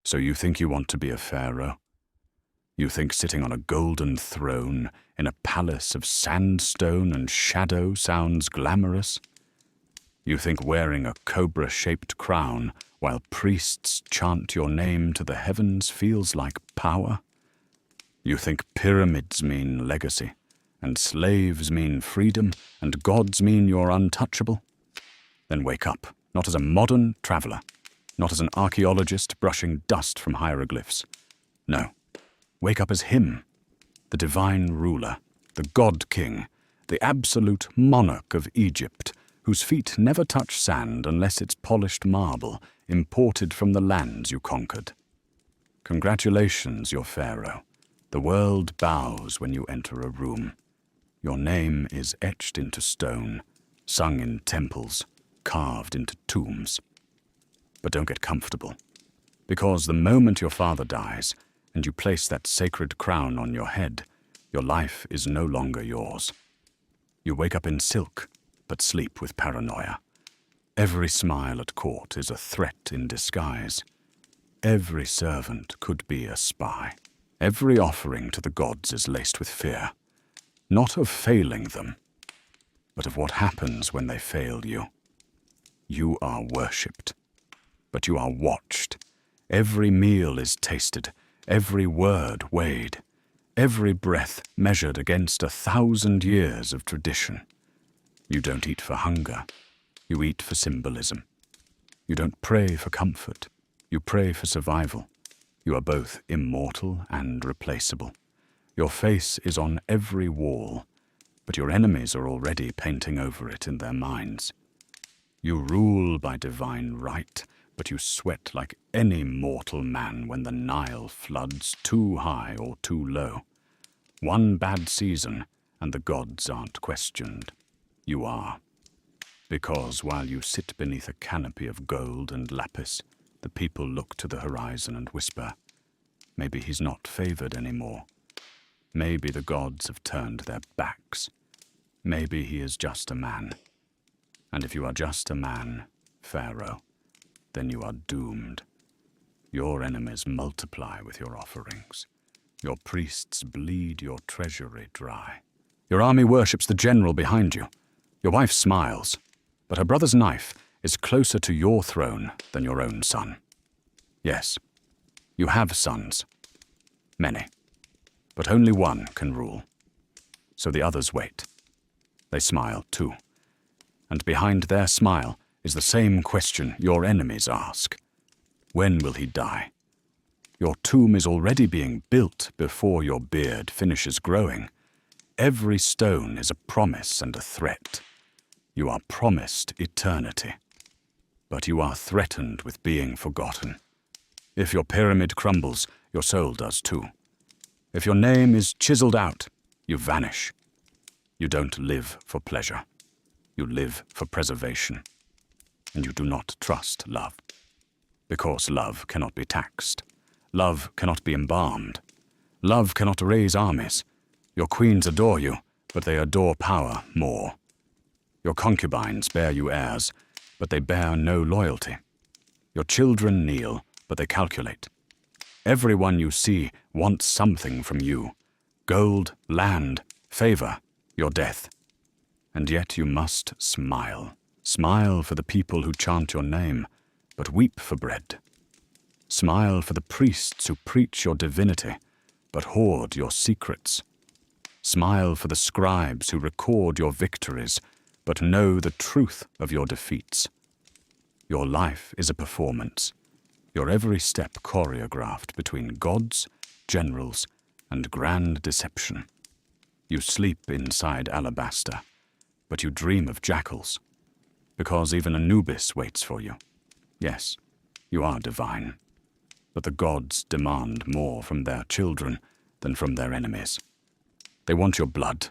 So you think you want to be a pharaoh? You think sitting on a golden throne in a palace of sandstone and shadow sounds glamorous? You think wearing a cobra-shaped crown while priests chant your name to the heavens feels like power? You think pyramids mean legacy, and slaves mean freedom, and gods mean you're untouchable? Then wake up, not as a modern traveler, not as an archaeologist brushing dust from hieroglyphs. No, wake up as him, the divine ruler, the god king, the absolute monarch of Egypt, whose feet never touch sand unless it's polished marble imported from the lands you conquered. Congratulations, your pharaoh. The world bows when you enter a room. Your name is etched into stone, sung in temples, carved into tombs. But don't get comfortable, because the moment your father dies and you place that sacred crown on your head, your life is no longer yours. You wake up in silk, but sleep with paranoia. Every smile at court is a threat in disguise. Every servant could be a spy. Every offering to the gods is laced with fear, not of failing them, but of what happens when they fail you. You are worshipped, but you are watched. Every meal is tasted, every word weighed, every breath measured against 1,000 years of tradition. You don't eat for hunger, you eat for symbolism. You don't pray for comfort, you pray for survival. You are both immortal and replaceable. Your face is on every wall, but your enemies are already painting over it in their minds. You rule by divine right, but you sweat like any mortal man when the Nile floods too high or too low. One bad season, and the gods aren't questioned. You are. Because while you sit beneath a canopy of gold and lapis, the people look to the horizon and whisper, maybe he's not favored anymore. Maybe the gods have turned their backs. Maybe he is just a man. And if you are just a man, Pharaoh, then you are doomed. Your enemies multiply with your offerings. Your priests bleed your treasury dry. Your army worships the general behind you. Your wife smiles, but her brother's knife is closer to your throne than your own son. Yes, you have sons. Many. But only one can rule. So the others wait. They smile too. And behind their smile is the same question your enemies ask. When will he die? Your tomb is already being built before your beard finishes growing. Every stone is a promise and a threat. You are promised eternity. But you are threatened with being forgotten. If your pyramid crumbles, your soul does too. If your name is chiseled out, you vanish. You don't live for pleasure. You live for preservation. And you do not trust love. Because love cannot be taxed. Love cannot be embalmed. Love cannot raise armies. Your queens adore you, but they adore power more. Your concubines bear you heirs, but they bear no loyalty. Your children kneel, but they calculate. Everyone you see wants something from you. Gold, land, favor, your death. And yet you must smile. Smile for the people who chant your name, but weep for bread. Smile for the priests who preach your divinity, but hoard your secrets. Smile for the scribes who record your victories, but know the truth of your defeats. Your life is a performance, your every step choreographed between gods, generals, and grand deception. You sleep inside alabaster, but you dream of jackals, because even Anubis waits for you. Yes, you are divine, but the gods demand more from their children than from their enemies. They want your blood,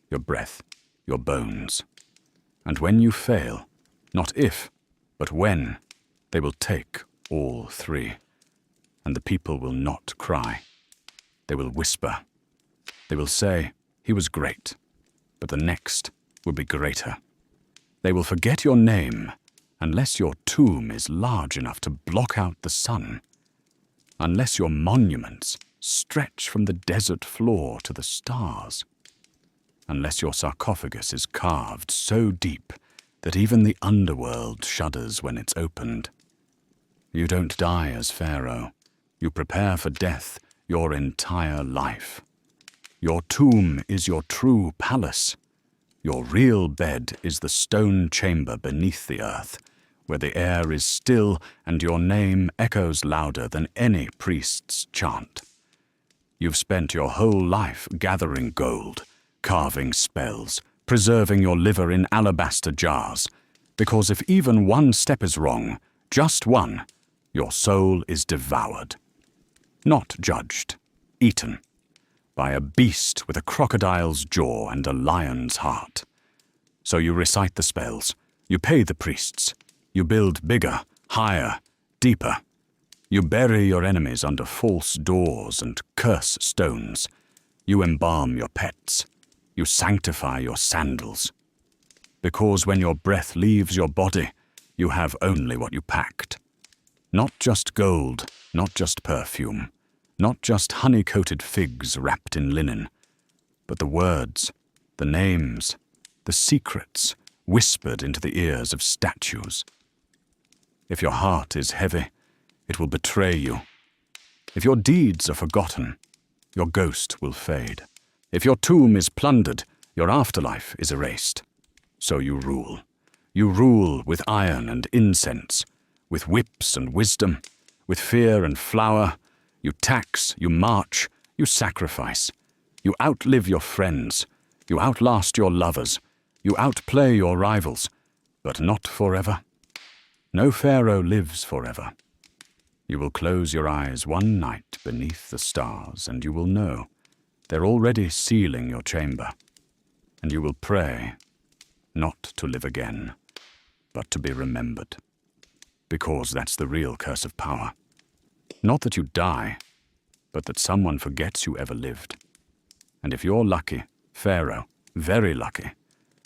your breath, your bones. And when you fail, not if, but when, they will take all three. And the people will not cry. They will whisper. They will say, he was great, but the next will be greater. They will forget your name unless your tomb is large enough to block out the sun. unless your monuments stretch from the desert floor to the stars, unless your sarcophagus is carved so deep that even the underworld shudders when it's opened. You don't die as Pharaoh. You prepare for death your entire life. Your tomb is your true palace. Your real bed is the stone chamber beneath the earth, where the air is still and your name echoes louder than any priest's chant. You've spent your whole life gathering gold, carving spells, preserving your liver in alabaster jars, because if even one step is wrong, just one, your soul is devoured. Not judged, eaten, by a beast with a crocodile's jaw and a lion's heart. So you recite the spells, you pay the priests, you build bigger, higher, deeper. You bury your enemies under false doors and curse stones. You embalm your pets. You sanctify your sandals. Because when your breath leaves your body, you have only what you packed. Not just gold, not just perfume, not just honey-coated figs wrapped in linen, but the words, the names, the secrets whispered into the ears of statues. If your heart is heavy, it will betray you. If your deeds are forgotten, your ghost will fade. If your tomb is plundered, your afterlife is erased. So you rule. You rule with iron and incense, with whips and wisdom, with fear and flour. You tax, you march, you sacrifice. You outlive your friends. You outlast your lovers. You outplay your rivals, but not forever. No pharaoh lives forever. You will close your eyes one night beneath the stars, and you will know they're already sealing your chamber. And you will pray, not to live again, but to be remembered. Because that's the real curse of power. Not that you die, but that someone forgets you ever lived. And if you're lucky, Pharaoh, very lucky,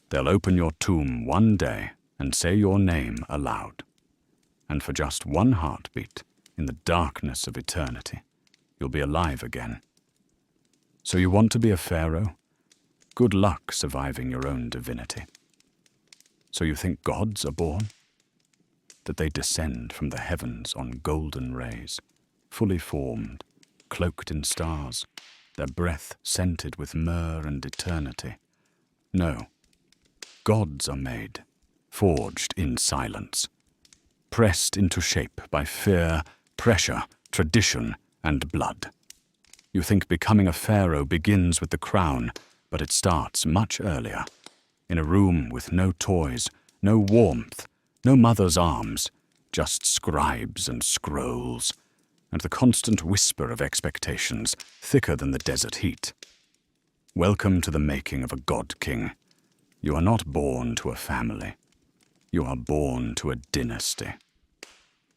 they'll open your tomb one day and say your name aloud. And for just one heartbeat, in the darkness of eternity, you'll be alive again. So you want to be a pharaoh? Good luck surviving your own divinity. So you think gods are born? That they descend from the heavens on golden rays, fully formed, cloaked in stars, their breath scented with myrrh and eternity? No. Gods are made, forged in silence, pressed into shape by fear, pressure, tradition, and blood. You think becoming a pharaoh begins with the crown, but it starts much earlier, in a room with no toys, no warmth, no mother's arms, just scribes and scrolls, and the constant whisper of expectations, thicker than the desert heat. Welcome to the making of a god-king. You are not born to a family. You are born to a dynasty.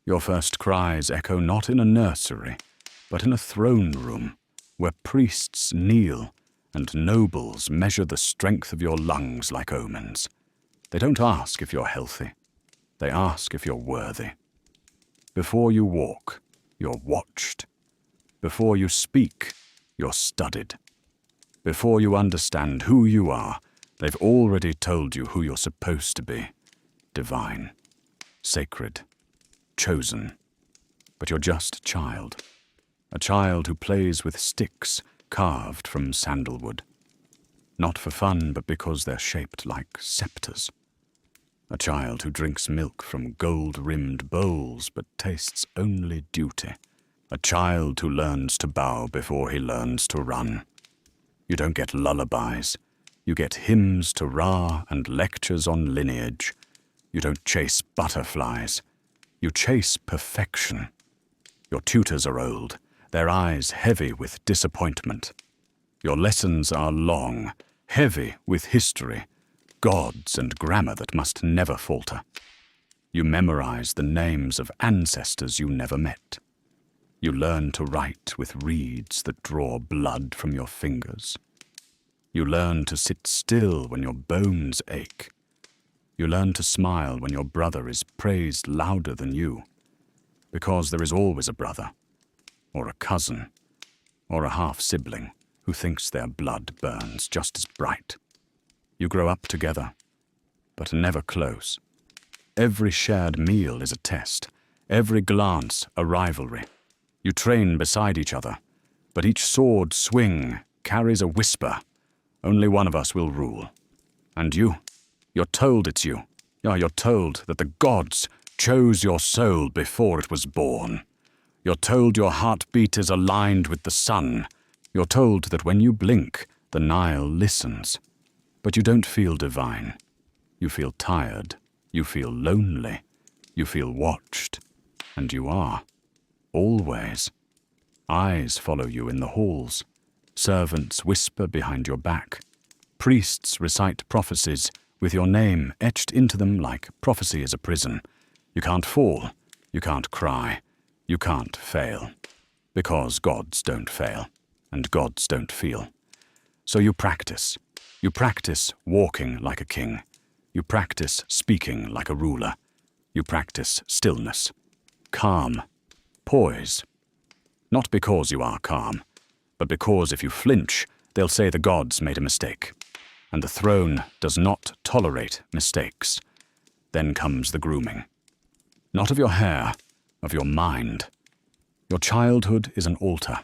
Your first cries echo not in a nursery, but in a throne room, where priests kneel and nobles measure the strength of your lungs like omens. They don't ask if you're healthy. They ask if you're worthy. Before you walk, you're watched. Before you speak, you're studied. Before you understand who you are, they've already told you who you're supposed to be. Divine, sacred, chosen. But you're just a child who plays with sticks carved from sandalwood. Not for fun, but because they're shaped like scepters. A child who drinks milk from gold-rimmed bowls but tastes only duty. A child who learns to bow before he learns to run. You don't get lullabies. You get hymns to Ra and lectures on lineage. You don't chase butterflies. You chase perfection. Your tutors are old, their eyes heavy with disappointment. Your lessons are long, heavy with history, gods and grammar that must never falter. You memorize the names of ancestors you never met. You learn to write with reeds that draw blood from your fingers. You learn to sit still when your bones ache. You learn to smile when your brother is praised louder than you, because there is always a brother. or a cousin, or a half-sibling who thinks their blood burns just as bright. You grow up together, but never close. Every shared meal is a test, every glance a rivalry. You train beside each other, but each sword swing carries a whisper. Only one of us will rule. And you're told it's you. Yeah, you're told that the gods chose your soul before it was born. You're told your heartbeat is aligned with the sun. You're told that when you blink, the Nile listens. But you don't feel divine. You feel tired. You feel lonely. You feel watched. And you are. Always. Eyes follow you in the halls. Servants whisper behind your back. Priests recite prophecies with your name etched into them like prophecy is a prison. You can't fall. You can't cry. You can't fail. Because gods don't fail. And gods don't feel. So you practice. You practice walking like a king. You practice speaking like a ruler. You practice stillness. Calm. Poise. Not because you are calm, but because if you flinch, they'll say the gods made a mistake. And the throne does not tolerate mistakes. Then comes the grooming. Not of your hair, of your mind. Your childhood is an altar.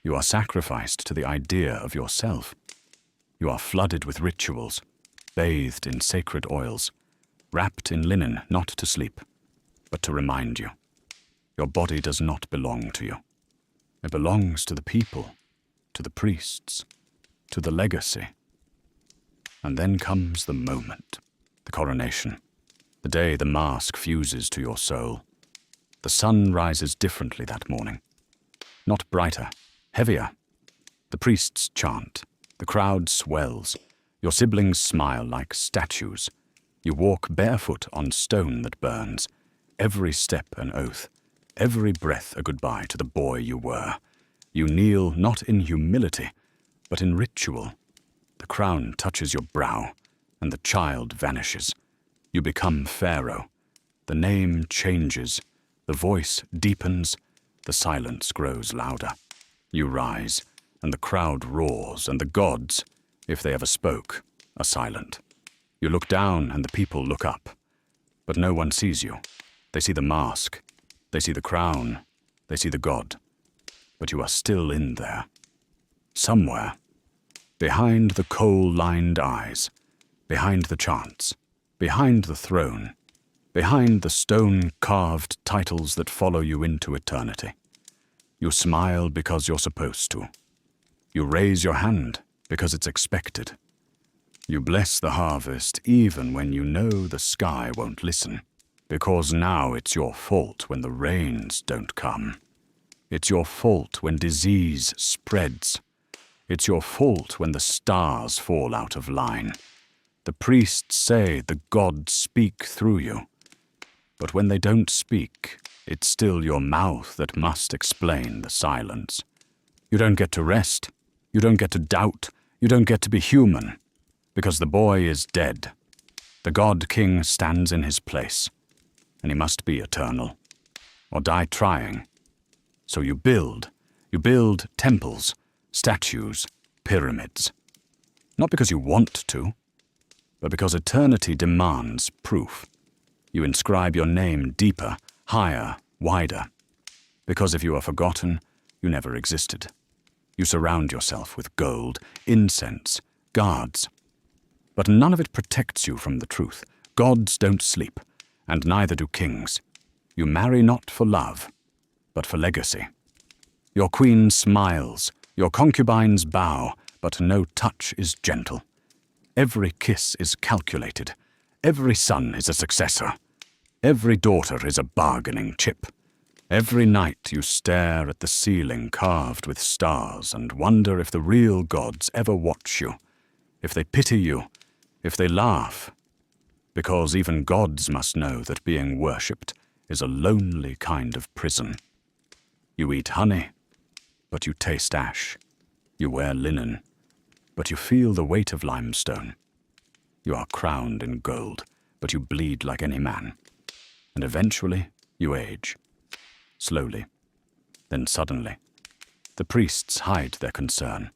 You are sacrificed to the idea of yourself. You are flooded with rituals, bathed in sacred oils, wrapped in linen not to sleep, but to remind you. Your body does not belong to you. It belongs to the people, to the priests, to the legacy. And then comes the moment, the coronation, the day the mask fuses to your soul. The sun rises differently that morning. Not brighter, heavier. The priests chant. The crowd swells. Your siblings smile like statues. You walk barefoot on stone that burns. Every step an oath. Every breath a goodbye to the boy you were. You kneel not in humility, but in ritual. The crown touches your brow, and the child vanishes. You become Pharaoh. The name changes. The voice deepens. The silence grows louder. You rise, and the crowd roars, and the gods, if they ever spoke, are silent. You look down, and the people look up. But no one sees you. They see the mask. They see the crown. They see the god. But you are still in there. Somewhere. Behind the coal-lined eyes. Behind the chants. Behind the throne. Behind the stone-carved titles that follow you into eternity. You smile because you're supposed to. You raise your hand because it's expected. You bless the harvest even when you know the sky won't listen. Because now it's your fault when the rains don't come. It's your fault when disease spreads. It's your fault when the stars fall out of line. The priests say the gods speak through you. But when they don't speak, it's still your mouth that must explain the silence. You don't get to rest. You don't get to doubt. You don't get to be human. Because the boy is dead. The God King stands in his place. And he must be eternal, or die trying. So you build temples, statues, pyramids. Not because you want to, but because eternity demands proof. You inscribe your name deeper, higher, wider. Because if you are forgotten, you never existed. You surround yourself with gold, incense, guards. But none of it protects you from the truth. Gods don't sleep. And neither do kings. You marry not for love, but for legacy. Your queen smiles, your concubines bow, but no touch is gentle. Every kiss is calculated. Every son is a successor. Every daughter is a bargaining chip. Every night you stare at the ceiling carved with stars and wonder if the real gods ever watch you, if they pity you, if they laugh. Because even gods must know that being worshipped is a lonely kind of prison. You eat honey, but you taste ash. You wear linen, but you feel the weight of limestone. You are crowned in gold, but you bleed like any man. And eventually, you age. Slowly. Then suddenly, the priests hide their concern.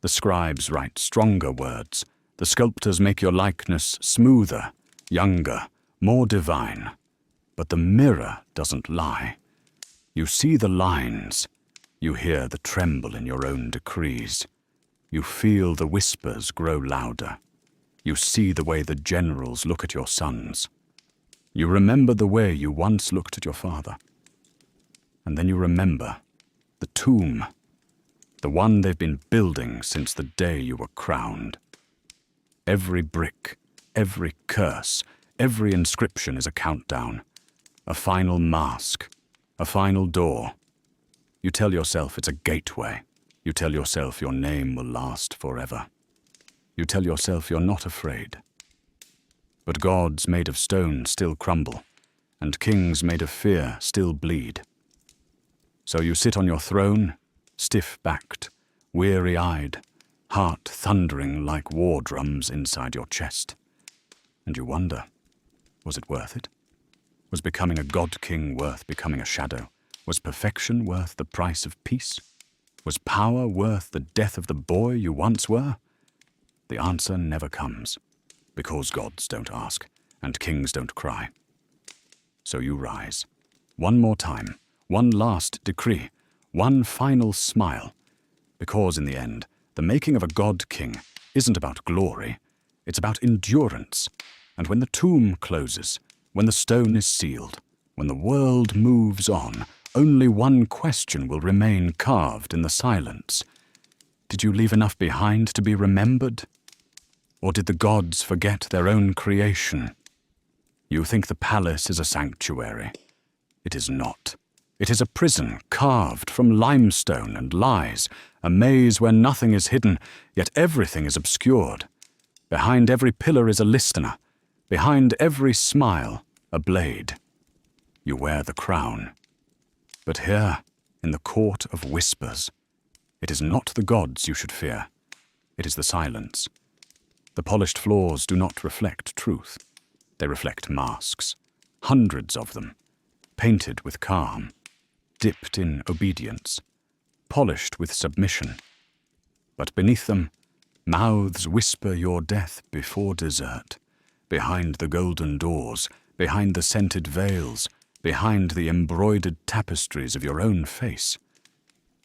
The scribes write stronger words. The sculptors make your likeness smoother, younger, more divine. But the mirror doesn't lie. You see the lines. You hear the tremble in your own decrees. You feel the whispers grow louder. You see the way the generals look at your sons. You remember the way you once looked at your father. And then you remember the tomb, the one they've been building since the day you were crowned. Every brick, every curse, every inscription is a countdown, a final mask, a final door. You tell yourself it's a gateway. You tell yourself your name will last forever. You tell yourself you're not afraid. But gods made of stone still crumble, and kings made of fear still bleed. So you sit on your throne, stiff-backed, weary-eyed, heart thundering like war drums inside your chest. And you wonder, was it worth it? Was becoming a god-king worth becoming a shadow? Was perfection worth the price of peace? Was power worth the death of the boy you once were? The answer never comes, because gods don't ask, and kings don't cry. So you rise, one more time, one last decree, one final smile, because in the end, the making of a god-king isn't about glory, it's about endurance. And when the tomb closes, when the stone is sealed, when the world moves on, only one question will remain carved in the silence. Did you leave enough behind to be remembered? Or did the gods forget their own creation? You think the palace is a sanctuary. It is not. It is a prison carved from limestone and lies, a maze where nothing is hidden, yet everything is obscured. Behind every pillar is a listener. Behind every smile, a blade. You wear the crown. But here, in the court of whispers, it is not the gods you should fear. It is the silence. The polished floors do not reflect truth. They reflect masks, hundreds of them, painted with calm, dipped in obedience, polished with submission. But beneath them, mouths whisper your death before dessert, behind the golden doors, behind the scented veils, behind the embroidered tapestries of your own face.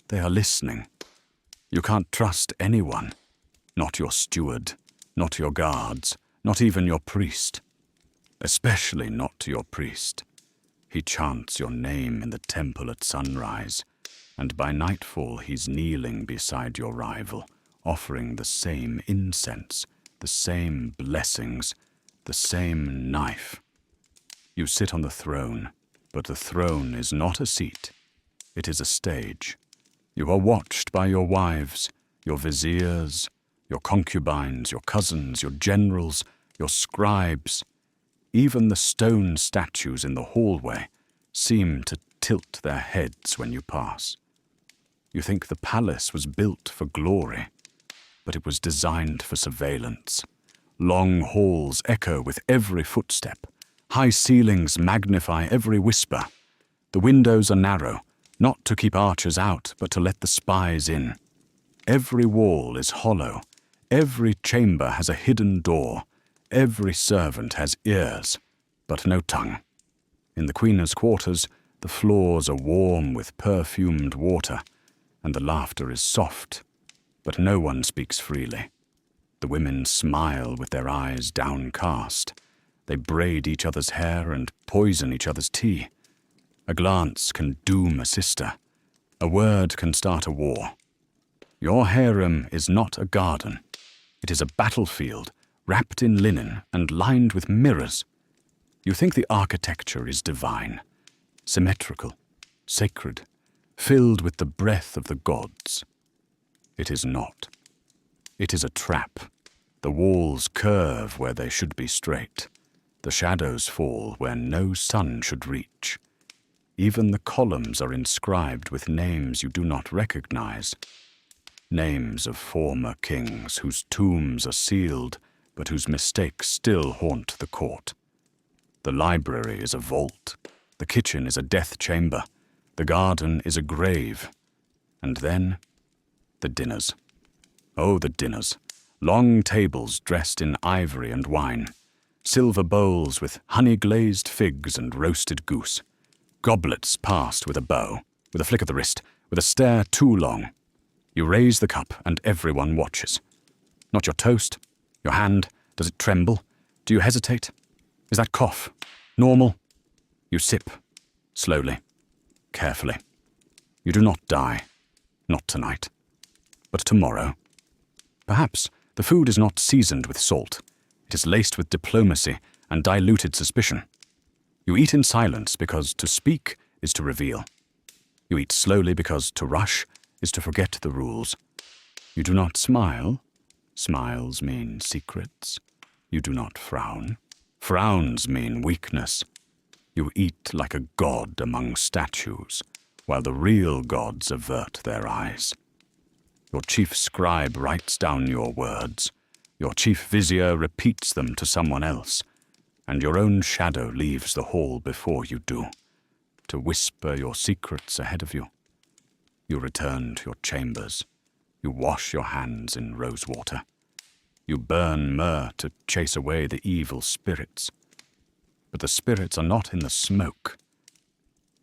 They are listening. You can't trust anyone, not your steward, not your guards, not even your priest. Especially not your priest. He chants your name in the temple at sunrise, and by nightfall he's kneeling beside your rival, offering the same incense, the same blessings, the same knife. You sit on the throne, but the throne is not a seat. It is a stage. You are watched by your wives, your viziers, your concubines, your cousins, your generals, your scribes. Even the stone statues in the hallway seem to tilt their heads when you pass. You think the palace was built for glory, but it was designed for surveillance. Long halls echo with every footstep. High ceilings magnify every whisper. The windows are narrow, not to keep archers out, but to let the spies in. Every wall is hollow. Every chamber has a hidden door. Every servant has ears, but no tongue. In the queen's quarters, the floors are warm with perfumed water, and the laughter is soft, but no one speaks freely. The women smile with their eyes downcast. They braid each other's hair and poison each other's tea. A glance can doom a sister. A word can start a war. Your harem is not a garden. It is a battlefield, wrapped in linen and lined with mirrors. You think the architecture is divine, symmetrical, sacred, filled with the breath of the gods. It is not. It is a trap. The walls curve where they should be straight. The shadows fall where no sun should reach. Even the columns are inscribed with names you do not recognize. Names of former kings whose tombs are sealed, but whose mistakes still haunt the court. The library is a vault. The kitchen is a death chamber. The garden is a grave. And then, the dinners. Oh, the dinners. Long tables dressed in ivory and wine. Silver bowls with honey-glazed figs and roasted goose. Goblets passed with a bow, with a flick of the wrist, with a stare too long. You raise the cup and everyone watches. Not your toast, your hand, does it tremble? Do you hesitate? Is that cough normal? You sip, slowly, carefully. You do not die, not tonight, but tomorrow. Perhaps the food is not seasoned with salt. It is laced with diplomacy and diluted suspicion. You eat in silence because to speak is to reveal. You eat slowly because to rush is to forget the rules. You do not smile. Smiles mean secrets. You do not frown. Frowns mean weakness. You eat like a god among statues, while the real gods avert their eyes. Your chief scribe writes down your words. Your chief vizier repeats them to someone else, and your own shadow leaves the hall before you do, to whisper your secrets ahead of you. You return to your chambers. You wash your hands in rose water. You burn myrrh to chase away the evil spirits. But the spirits are not in the smoke.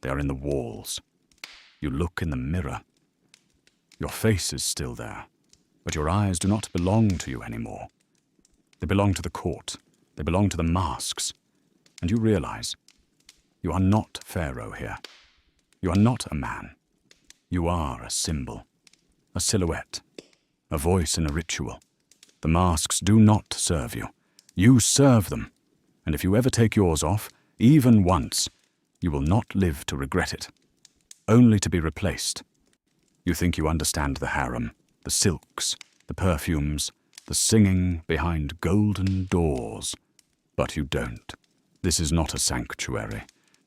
They are in the walls. You look in the mirror. Your face is still there, but your eyes do not belong to you anymore. They belong to the court. They belong to the masks. And you realize you are not Pharaoh here. You are not a man. You are a symbol, a silhouette, a voice in a ritual. The masks do not serve you. You serve them. And if you ever take yours off, even once, you will not live to regret it, only to be replaced. You think you understand the harem, the silks, the perfumes, the singing behind golden doors. But you don't. This is not a sanctuary.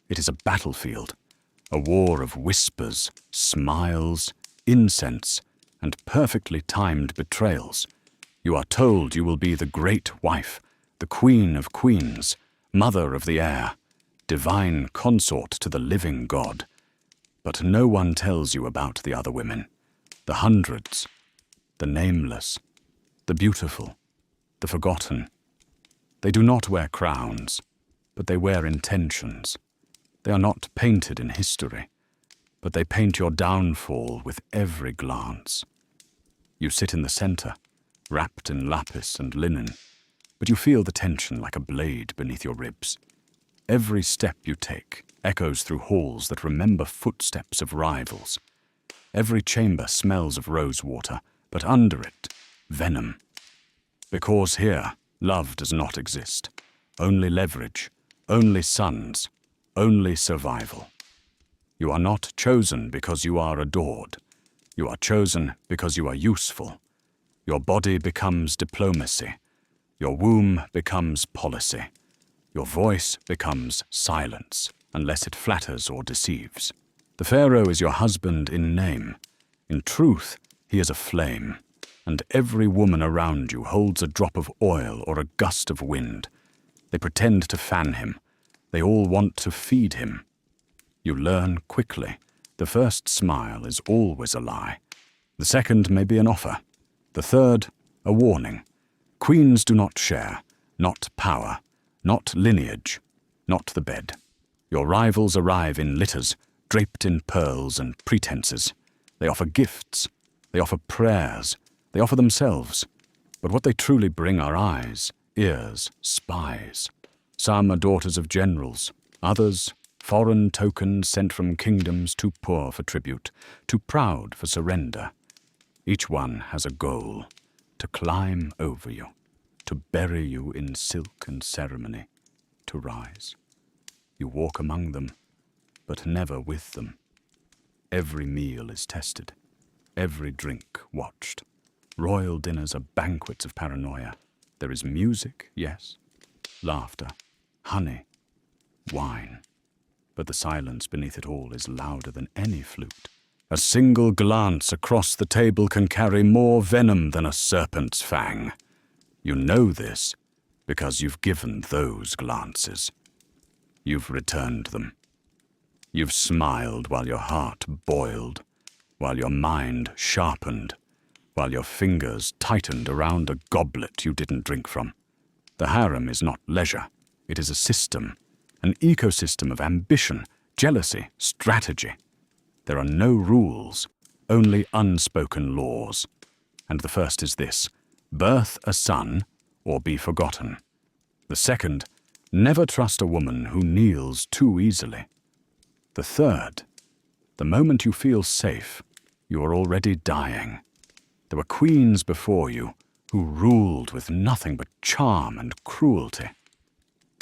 It is a battlefield, a war of whispers, smiles, incense, and perfectly timed betrayals. You are told you will be the great wife, the queen of queens, mother of the air, divine consort to the living God. But no one tells you about the other women, the hundreds, the nameless, the beautiful, the forgotten. They do not wear crowns, but they wear intentions. They are not painted in history, but they paint your downfall with every glance. You sit in the center, wrapped in lapis and linen, but you feel the tension like a blade beneath your ribs. Every step you take echoes through halls that remember footsteps of rivals. Every chamber smells of rose water, but under it, venom. Because here, love does not exist. Only leverage, only sons, only survival. You are not chosen because you are adored. You are chosen because you are useful. Your body becomes diplomacy. Your womb becomes policy. Your voice becomes silence, unless it flatters or deceives. The Pharaoh is your husband in name. In truth, he is a flame, and every woman around you holds a drop of oil or a gust of wind. They pretend to fan him. They all want to feed him. You learn quickly. The first smile is always a lie. The second may be an offer. The third, a warning. Queens do not share, not power, not lineage, not the bed. Your rivals arrive in litters, draped in pearls and pretenses. They offer gifts. They offer prayers. They offer themselves. But what they truly bring are eyes, ears, spies. Some are daughters of generals, others foreign tokens sent from kingdoms too poor for tribute, too proud for surrender. Each one has a goal, to climb over you, to bury you in silk and ceremony, to rise. You walk among them, but never with them. Every meal is tested, every drink watched. Royal dinners are banquets of paranoia. There is music, yes, laughter, honey, wine. But the silence beneath it all is louder than any flute. A single glance across the table can carry more venom than a serpent's fang. You know this because you've given those glances. You've returned them. You've smiled while your heart boiled, while your mind sharpened, while your fingers tightened around a goblet you didn't drink from. The harem is not leisure. It is a system, an ecosystem of ambition, jealousy, strategy. There are no rules, only unspoken laws. And the first is this: birth a son or be forgotten. The second, never trust a woman who kneels too easily. The third, the moment you feel safe, you are already dying. There were queens before you who ruled with nothing but charm and cruelty.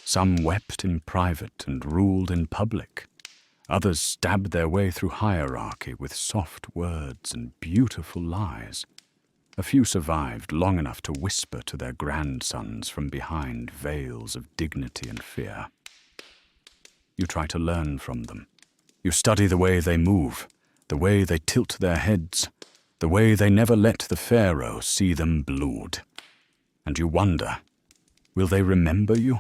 Some wept in private and ruled in public. Others stabbed their way through hierarchy with soft words and beautiful lies. A few survived long enough to whisper to their grandsons from behind veils of dignity and fear. You try to learn from them. You study the way they move, the way they tilt their heads, the way they never let the Pharaoh see them blood. And you wonder, will they remember you?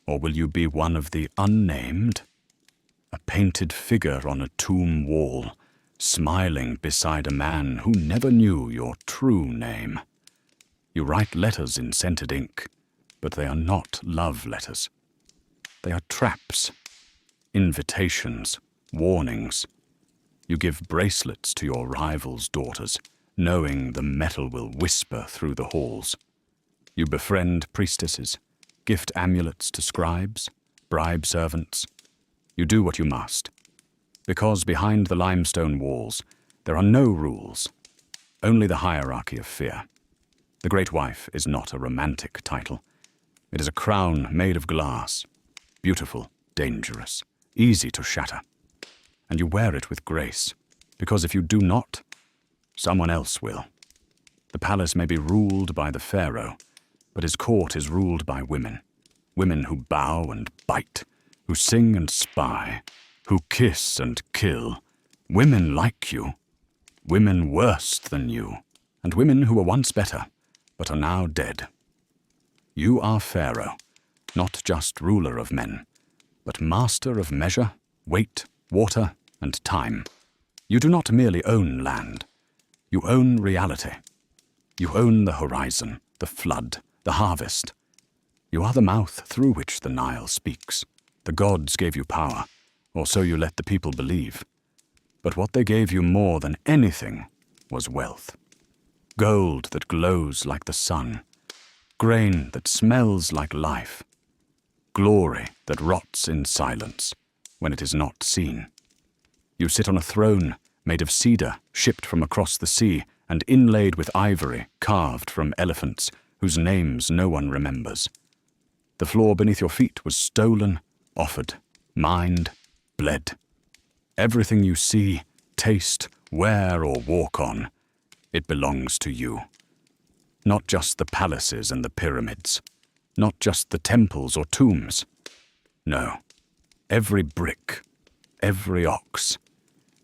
Or will you be one of the unnamed? A painted figure on a tomb wall, smiling beside a man who never knew your true name. You write letters in scented ink, but they are not love letters. They are traps, invitations, warnings. You give bracelets to your rivals' daughters, knowing the metal will whisper through the halls. You befriend priestesses, gift amulets to scribes, bribe servants. You do what you must, because behind the limestone walls there are no rules, only the hierarchy of fear. The Great Wife is not a romantic title. It is a crown made of glass, beautiful, dangerous, easy to shatter. And you wear it with grace, because if you do not, someone else will. The palace may be ruled by the Pharaoh, but his court is ruled by women. Women who bow and bite, who sing and spy, who kiss and kill. Women like you, women worse than you, and women who were once better, but are now dead. You are Pharaoh, not just ruler of men, but master of measure, weight, water, and time. You do not merely own land. You own reality. You own the horizon, the flood, the harvest. You are the mouth through which the Nile speaks. The gods gave you power, or so you let the people believe. But what they gave you more than anything was wealth. Gold that glows like the sun, grain that smells like life, glory that rots in silence when it is not seen. You sit on a throne made of cedar shipped from across the sea and inlaid with ivory carved from elephants whose names no one remembers. The floor beneath your feet was stolen, offered, mined, bled. Everything you see, taste, wear, or walk on, it belongs to you. Not just the palaces and the pyramids, not just the temples or tombs. No, every brick, every ox,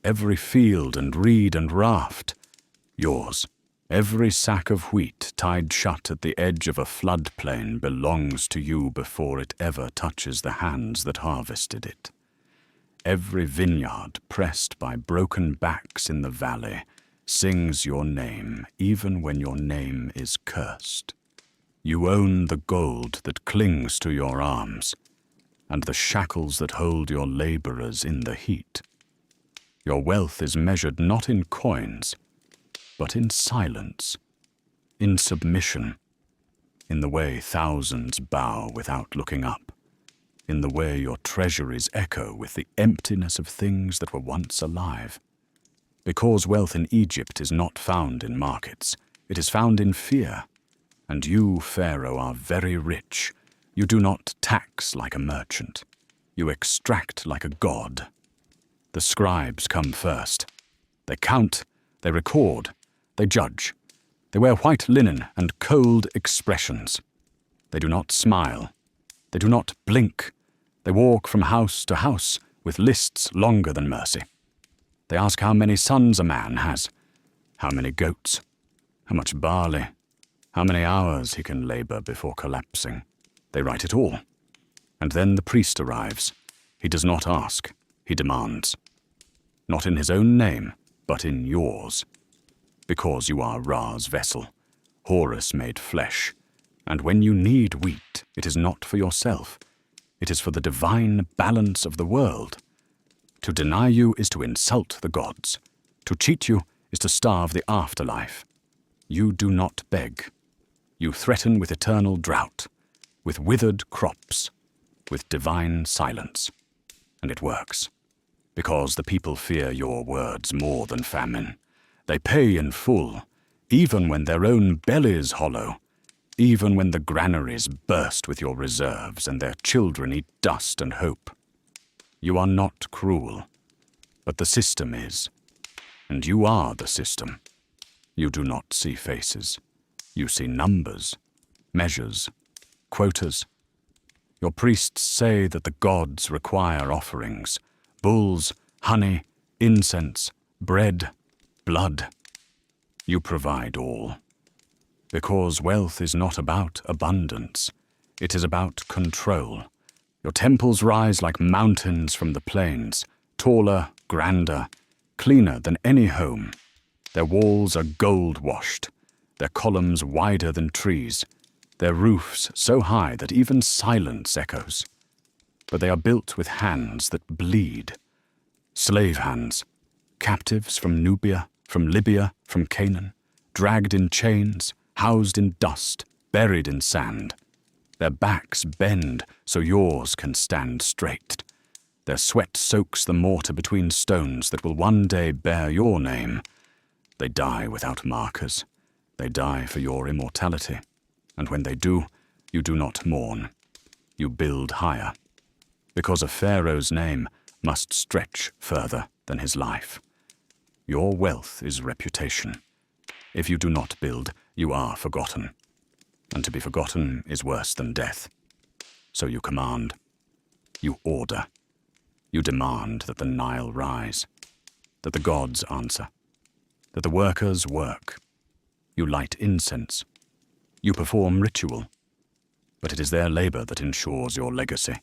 every field and reed and raft, yours. Every sack of wheat tied shut at the edge of a floodplain belongs to you before it ever touches the hands that harvested it. Every vineyard pressed by broken backs in the valley sings your name even when your name is cursed. You own the gold that clings to your arms and the shackles that hold your laborers in the heat. Your wealth is measured not in coins, but in silence, in submission, in the way thousands bow without looking up, in the way your treasuries echo with the emptiness of things that were once alive. Because wealth in Egypt is not found in markets, it is found in fear. And you, Pharaoh, are very rich. You do not tax like a merchant. You extract like a god. The scribes come first. They count, they record, they judge. They wear white linen and cold expressions. They do not smile. They do not blink. They walk from house to house with lists longer than mercy. They ask how many sons a man has, how many goats, how much barley, how many hours he can labor before collapsing. They write it all. And then the priest arrives. He does not ask. he demands. Not in his own name, but in yours. Because you are Ra's vessel, Horus made flesh, and when you need wheat, it is not for yourself. It is for the divine balance of the world. To deny you is to insult the gods. To cheat you is to starve the afterlife. You do not beg. You threaten with eternal drought, with withered crops, with divine silence. And it works. Because the people fear your words more than famine. They pay in full, even when their own bellies hollow, even when the granaries burst with your reserves and their children eat dust and hope. You are not cruel, but the system is, and you are the system. You do not see faces. You see numbers, measures, quotas. Your priests say that the gods require offerings, bulls, honey, incense, bread, blood. You provide all. Because wealth is not about abundance. It is about control. Your temples rise like mountains from the plains, taller, grander, cleaner than any home. Their walls are gold-washed, their columns wider than trees, their roofs so high that even silence echoes. But they are built with hands that bleed. Slave hands, captives from Nubia, from Libya, from Canaan, dragged in chains, housed in dust, buried in sand. Their backs bend so yours can stand straight. Their sweat soaks the mortar between stones that will one day bear your name. They die without markers. They die for your immortality. And when they do, you do not mourn. You build higher. Because a pharaoh's name must stretch further than his life. Your wealth is reputation. If you do not build, you are forgotten. And to be forgotten is worse than death. So you command. You order. You demand that the Nile rise, that the gods answer, that the workers work. You light incense. You perform ritual. But it is their labor that ensures your legacy,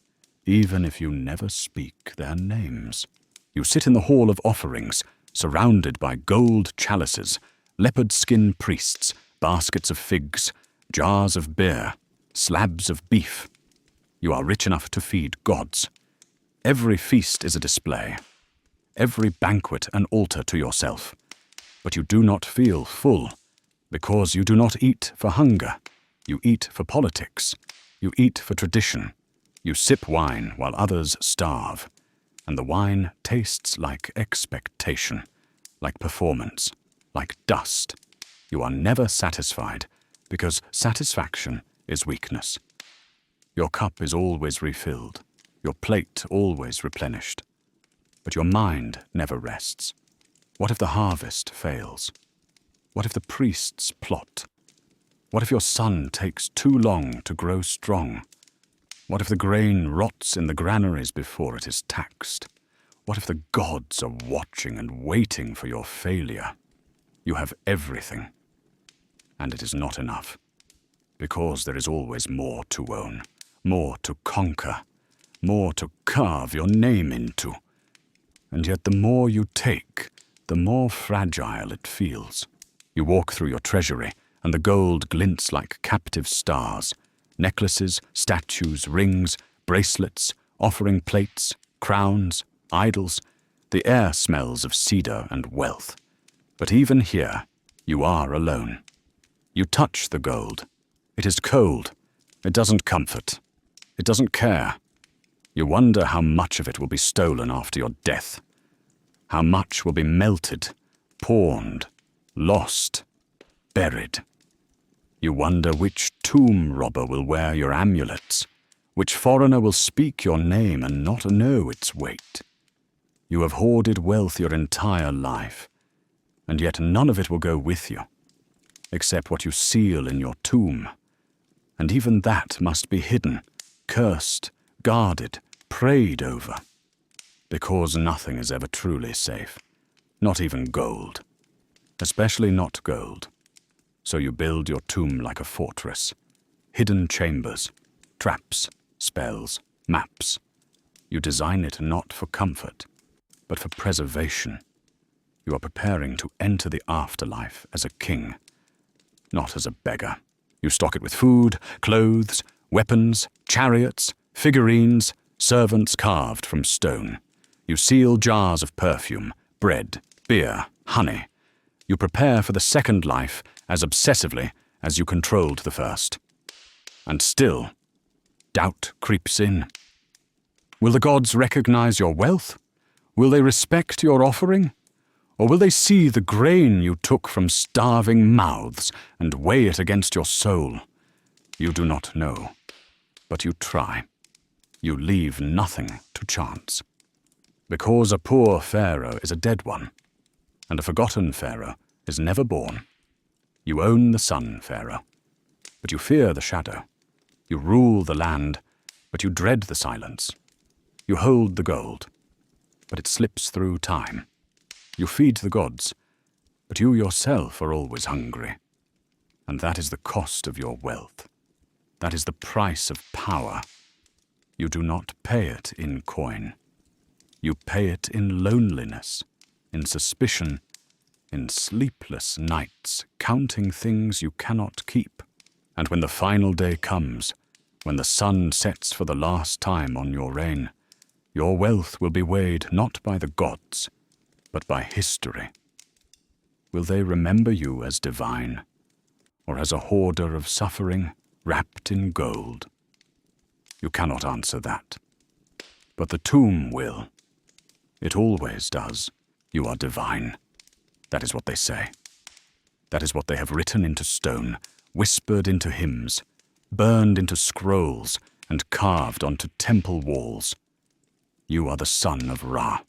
even if you never speak their names. You sit in the hall of offerings, surrounded by gold chalices, leopard skin priests, baskets of figs, jars of beer, slabs of beef. You are rich enough to feed gods. Every feast is a display. Every banquet an altar to yourself. But you do not feel full, because you do not eat for hunger. You eat for politics. You eat for tradition. You sip wine while others starve. And the wine tastes like expectation, like performance, like dust. You are never satisfied, because satisfaction is weakness. Your cup is always refilled, your plate always replenished. But your mind never rests. What if the harvest fails? What if the priests plot? What if your sun takes too long to grow strong? What if the grain rots in the granaries before it is taxed? What if the gods are watching and waiting for your failure? You have everything, and it is not enough, because there is always more to own, more to conquer, more to carve your name into. And yet the more you take, the more fragile it feels. You walk through your treasury, and the gold glints like captive stars. Necklaces, statues, rings, bracelets, offering plates, crowns, idols. The air smells of cedar and wealth. But even here, you are alone. You touch the gold. It is cold. It doesn't comfort. It doesn't care. You wonder how much of it will be stolen after your death. How much will be melted, pawned, lost, buried. You wonder which tomb robber will wear your amulets, which foreigner will speak your name and not know its weight. You have hoarded wealth your entire life, and yet none of it will go with you, except what you seal in your tomb. And even that must be hidden, cursed, guarded, prayed over. Because nothing is ever truly safe, not even gold, especially not gold. So you build your tomb like a fortress, hidden chambers, traps, spells, maps. You design it not for comfort, but for preservation. You are preparing to enter the afterlife as a king, not as a beggar. You stock it with food, clothes, weapons, chariots, figurines, servants carved from stone. You seal jars of perfume, bread, beer, honey. You prepare for the second life as obsessively as you controlled the first. And still, doubt creeps in. Will the gods recognize your wealth? Will they respect your offering? Or will they see the grain you took from starving mouths and weigh it against your soul? You do not know, but you try. You leave nothing to chance. Because a poor Pharaoh is a dead one, and a forgotten Pharaoh is never born. You own the sun, Pharaoh, but you fear the shadow. You rule the land, but you dread the silence. You hold the gold, but it slips through time. You feed the gods, but you yourself are always hungry. And that is the cost of your wealth. That is the price of power. You do not pay it in coin. You pay it in loneliness, in suspicion, in sleepless nights, counting things you cannot keep. And when the final day comes, when the sun sets for the last time on your reign, your wealth will be weighed not by the gods, but by history. Will they remember you as divine, or as a hoarder of suffering wrapped in gold? You cannot answer that. But the tomb will. It always does. You are divine. That is what they say. That is what they have written into stone, whispered into hymns, burned into scrolls, and carved onto temple walls. You are the son of Ra,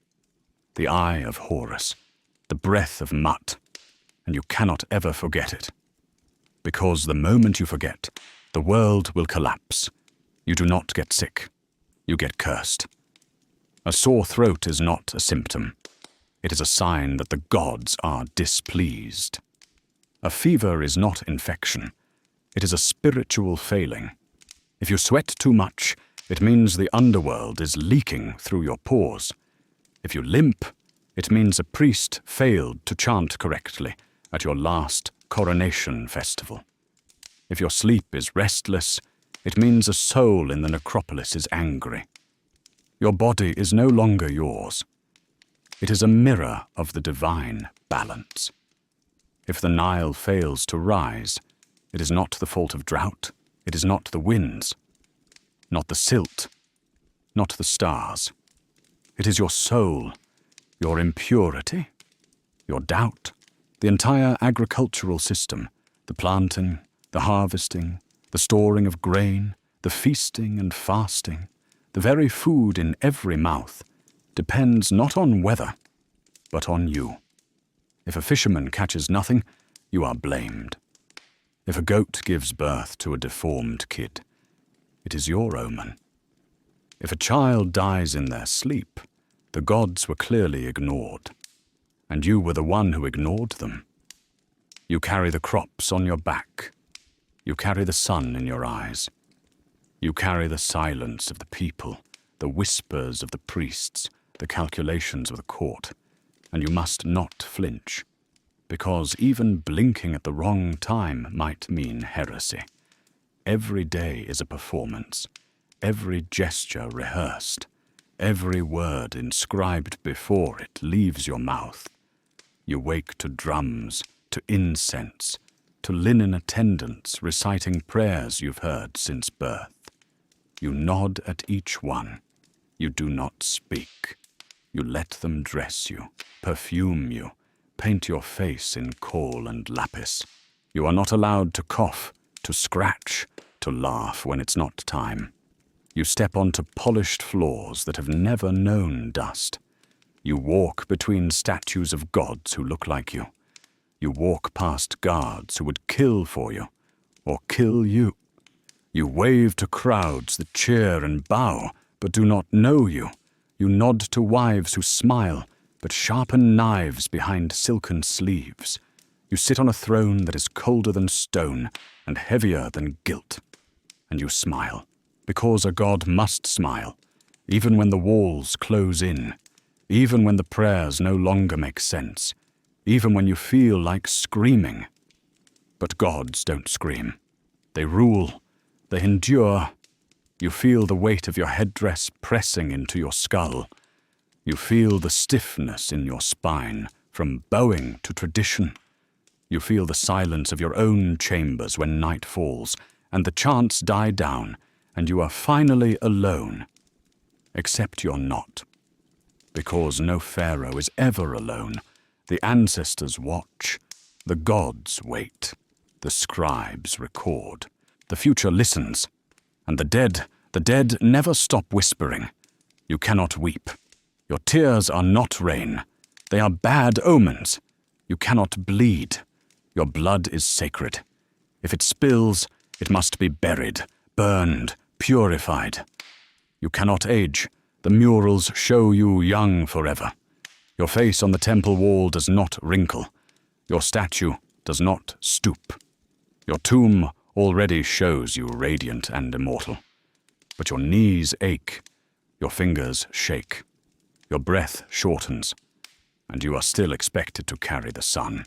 the eye of Horus, the breath of Mut, and you cannot ever forget it. Because the moment you forget, the world will collapse. You do not get sick. You get cursed. A sore throat is not a symptom. It is a sign that the gods are displeased. A fever is not infection. It is a spiritual failing. If you sweat too much, it means the underworld is leaking through your pores. If you limp, it means a priest failed to chant correctly at your last coronation festival. If your sleep is restless, it means a soul in the necropolis is angry. Your body is no longer yours. It is a mirror of the divine balance. If the Nile fails to rise, it is not the fault of drought, it is not the winds, not the silt, not the stars. It is your soul, your impurity, your doubt, the entire agricultural system, the planting, the harvesting, the storing of grain, the feasting and fasting, the very food in every mouth, depends not on weather, but on you. If a fisherman catches nothing, you are blamed. If a goat gives birth to a deformed kid, it is your omen. If a child dies in their sleep, the gods were clearly ignored, and you were the one who ignored them. You carry the crops on your back. You carry the sun in your eyes. You carry the silence of the people, the whispers of the priests, the calculations of the court, and you must not flinch, because even blinking at the wrong time might mean heresy. Every day is a performance, every gesture rehearsed, every word inscribed before it leaves your mouth. You wake to drums, to incense, to linen attendants reciting prayers you've heard since birth. You nod at each one. You do not speak. You let them dress you, perfume you, paint your face in coal and lapis. You are not allowed to cough, to scratch, to laugh when it's not time. You step onto polished floors that have never known dust. You walk between statues of gods who look like you. You walk past guards who would kill for you, or kill you. You wave to crowds that cheer and bow, but do not know you. You nod to wives who smile, but sharpen knives behind silken sleeves. You sit on a throne that is colder than stone and heavier than guilt. And you smile, because a god must smile, even when the walls close in. even when the prayers no longer make sense, even when you feel like screaming. But gods don't scream. They rule. They endure. You feel the weight of your headdress pressing into your skull. You feel the stiffness in your spine, from bowing to tradition. You feel the silence of your own chambers when night falls, and the chants die down, and you are finally alone. Except you're not. Because no pharaoh is ever alone. The ancestors watch. The gods wait. The scribes record. The future listens. And the dead never stop whispering. You cannot weep. Your tears are not rain. They are bad omens. You cannot bleed. Your blood is sacred. If it spills, it must be buried, burned, purified. You cannot age. The murals show you young forever. Your face on the temple wall does not wrinkle. Your statue does not stoop. Your tomb already shows you radiant and immortal. But your knees ache, your fingers shake, your breath shortens, and you are still expected to carry the sun.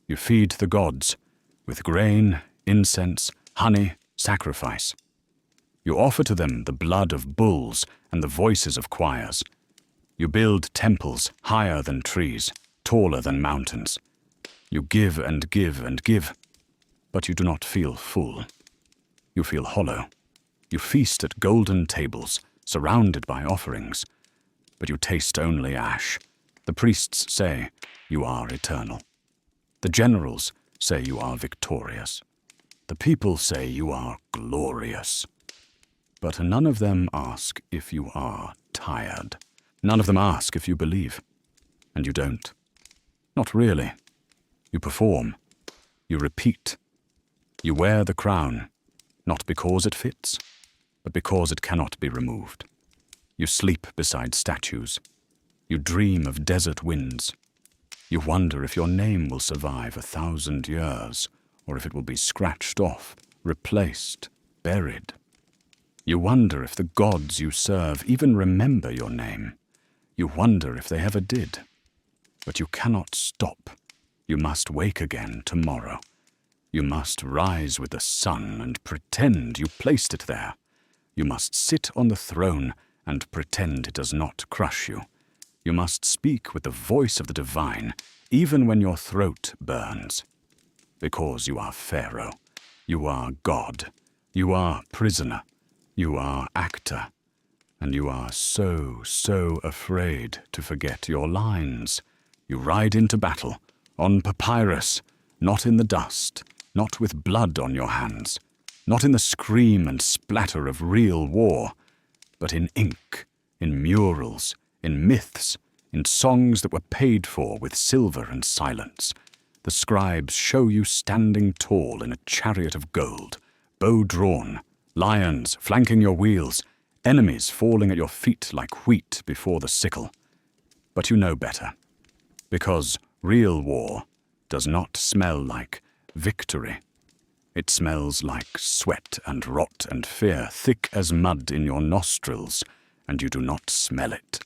You feed the gods with grain, incense, honey, sacrifice. You offer to them the blood of bulls and the voices of choirs. You build temples higher than trees, taller than mountains. You give and give and give, but you do not feel full. You feel hollow. You feast at golden tables, surrounded by offerings, but you taste only ash. The priests say you are eternal. The generals say you are victorious. The people say you are glorious. But none of them ask if you are tired. None of them ask if you believe. And you don't. Not really. You perform. You repeat. You wear the crown, not because it fits, but because it cannot be removed. You sleep beside statues. You dream of desert winds. You wonder if your name will survive 1,000 years, or if it will be scratched off, replaced, buried. You wonder if the gods you serve even remember your name. You wonder if they ever did. But you cannot stop. You must wake again tomorrow. You must rise with the sun and pretend you placed it there. You must sit on the throne and pretend it does not crush you. You must speak with the voice of the divine, even when your throat burns. Because you are Pharaoh. You are God. You are prisoner. You are actor. And you are so afraid to forget your lines. You ride into battle, on papyrus, not in the dust, not with blood on your hands, not in the scream and splatter of real war, but in ink, in murals, in myths, in songs that were paid for with silver and silence. The scribes show you standing tall in a chariot of gold, bow drawn, lions flanking your wheels, enemies falling at your feet like wheat before the sickle. But you know better, because real war does not smell like victory. It smells like sweat and rot and fear, thick as mud in your nostrils, and you do not smell it.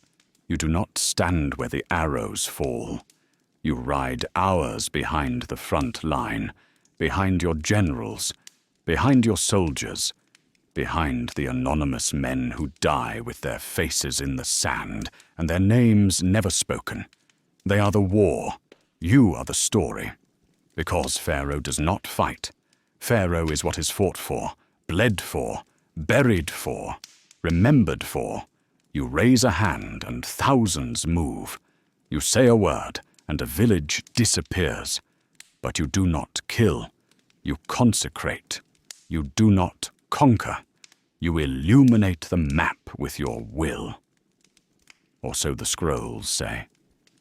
You do not stand where the arrows fall. You ride hours behind the front line, behind your generals, behind your soldiers, behind the anonymous men who die with their faces in the sand and their names never spoken. They are the war. You are the story. Because Pharaoh does not fight. Pharaoh is what is fought for, bled for, buried for, remembered for. You raise a hand and thousands move. You say a word and a village disappears. But you do not kill. You consecrate. You do not conquer. You illuminate the map with your will. Or so the scrolls say.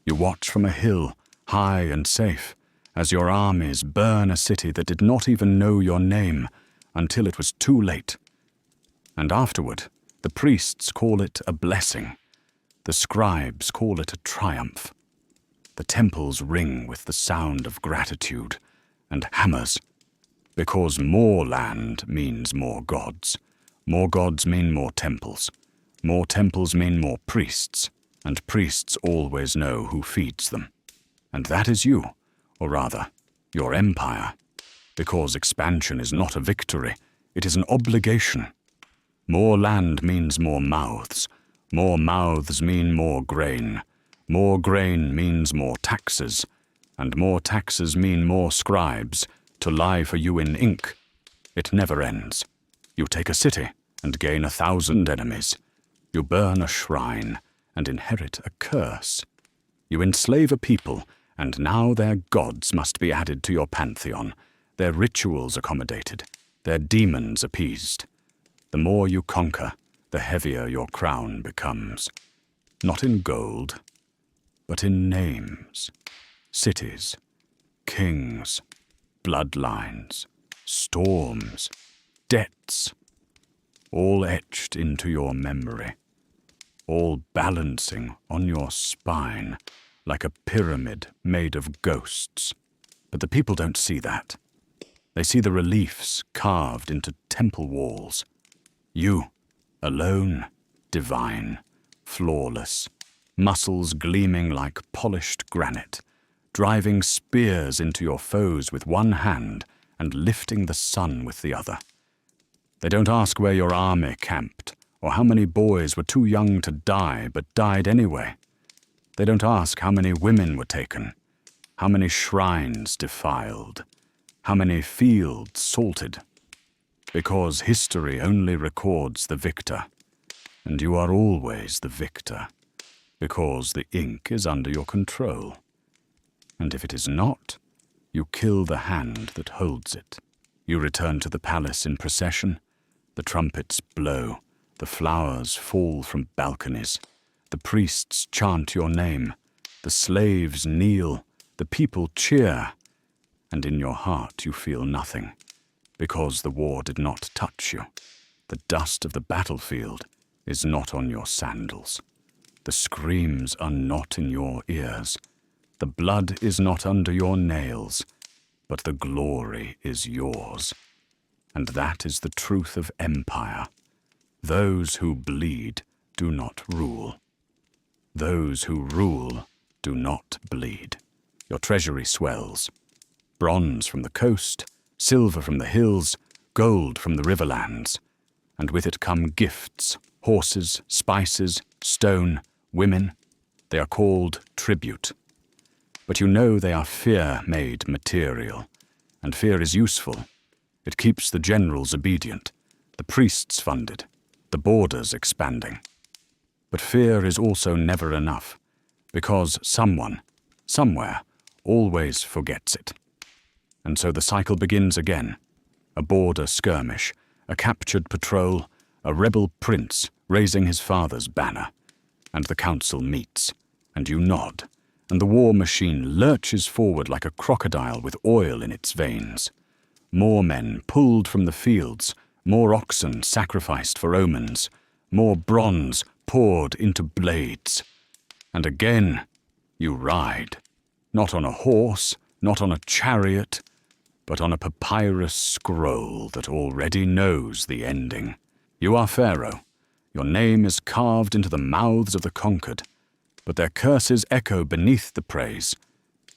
You watch from a hill, high and safe, as your armies burn a city that did not even know your name until it was too late. And afterward, the priests call it a blessing. The scribes call it a triumph. The temples ring with the sound of gratitude and hammers, because more land means more gods. More gods mean more temples. More temples mean more priests. and priests always know who feeds them. And that is you, or rather, your empire, because expansion is not a victory, it is an obligation. More land means more mouths mean more grain means more taxes, and more taxes mean more scribes to lie for you in ink. It never ends. You take a city and gain 1,000 enemies. You burn a shrine and inherit a curse. You enslave a people, and now their gods must be added to your pantheon, their rituals accommodated, their demons appeased. The more you conquer, the heavier your crown becomes. Not in gold, but in names, cities, kings, bloodlines, storms, debts, all etched into your memory, all balancing on your spine like a pyramid made of ghosts. But the people don't see that. They see the reliefs carved into temple walls. You, alone, divine, flawless, muscles gleaming like polished granite, driving spears into your foes with one hand and lifting the sun with the other. They don't ask where your army camped, or how many boys were too young to die but died anyway. They don't ask how many women were taken, how many shrines defiled, how many fields salted, because history only records the victor, and you are always the victor, because the ink is under your control. And if it is not, you kill the hand that holds it. You return to the palace in procession. The trumpets blow, the flowers fall from balconies, the priests chant your name, the slaves kneel, the people cheer, and in your heart you feel nothing, because the war did not touch you. The dust of the battlefield is not on your sandals. The screams are not in your ears. The blood is not under your nails, but the glory is yours. And that is the truth of empire. Those who bleed do not rule. Those who rule do not bleed. Your treasury swells. Bronze from the coast, silver from the hills, gold from the riverlands. And with it come gifts, horses, spices, stone, women. They are called tribute. But you know they are fear-made material, and fear is useful. It keeps the generals obedient, the priests funded, the borders expanding. But fear is also never enough, because someone, somewhere, always forgets it. And so the cycle begins again. A border skirmish, a captured patrol, a rebel prince raising his father's banner. And the council meets, and you nod, and the war machine lurches forward like a crocodile with oil in its veins. More men pulled from the fields, more oxen sacrificed for omens, more bronze poured into blades. And again you ride, not on a horse, not on a chariot, but on a papyrus scroll that already knows the ending. You are Pharaoh. Your name is carved into the mouths of the conquered, but their curses echo beneath the praise.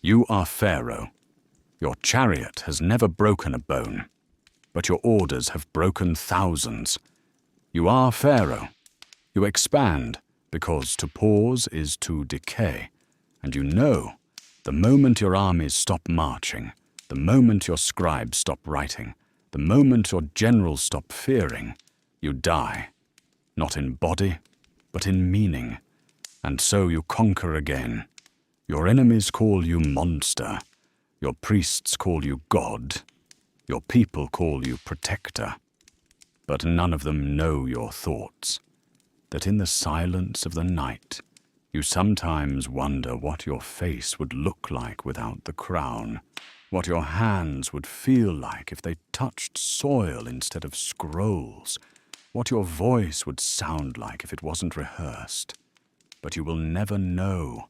You are Pharaoh. Your chariot has never broken a bone, but your orders have broken thousands. You are Pharaoh. You expand, because to pause is to decay. And you know, the moment your armies stop marching, the moment your scribes stop writing, the moment your generals stop fearing, you die. Not in body, but in meaning. And so you conquer again. Your enemies call you monster. Your priests call you God. Your people call you protector. But none of them know your thoughts. That in the silence of the night, you sometimes wonder what your face would look like without the crown, what your hands would feel like if they touched soil instead of scrolls, what your voice would sound like if it wasn't rehearsed. But you will never know,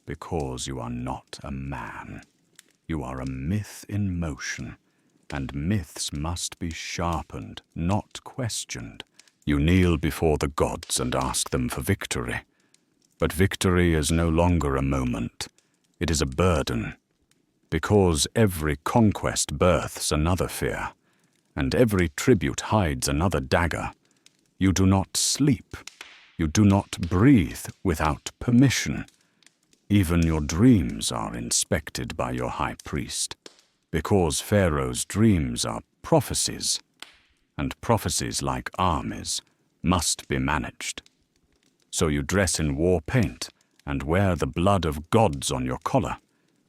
because you are not a man. You are a myth in motion, and myths must be sharpened, not questioned. You kneel before the gods and ask them for victory. But victory is no longer a moment. It is a burden, because every conquest births another fear, and every tribute hides another dagger. You do not sleep. You do not breathe without permission. Even your dreams are inspected by your high priest, because Pharaoh's dreams are prophecies, and prophecies, like armies, must be managed. So you dress in war paint and wear the blood of gods on your collar.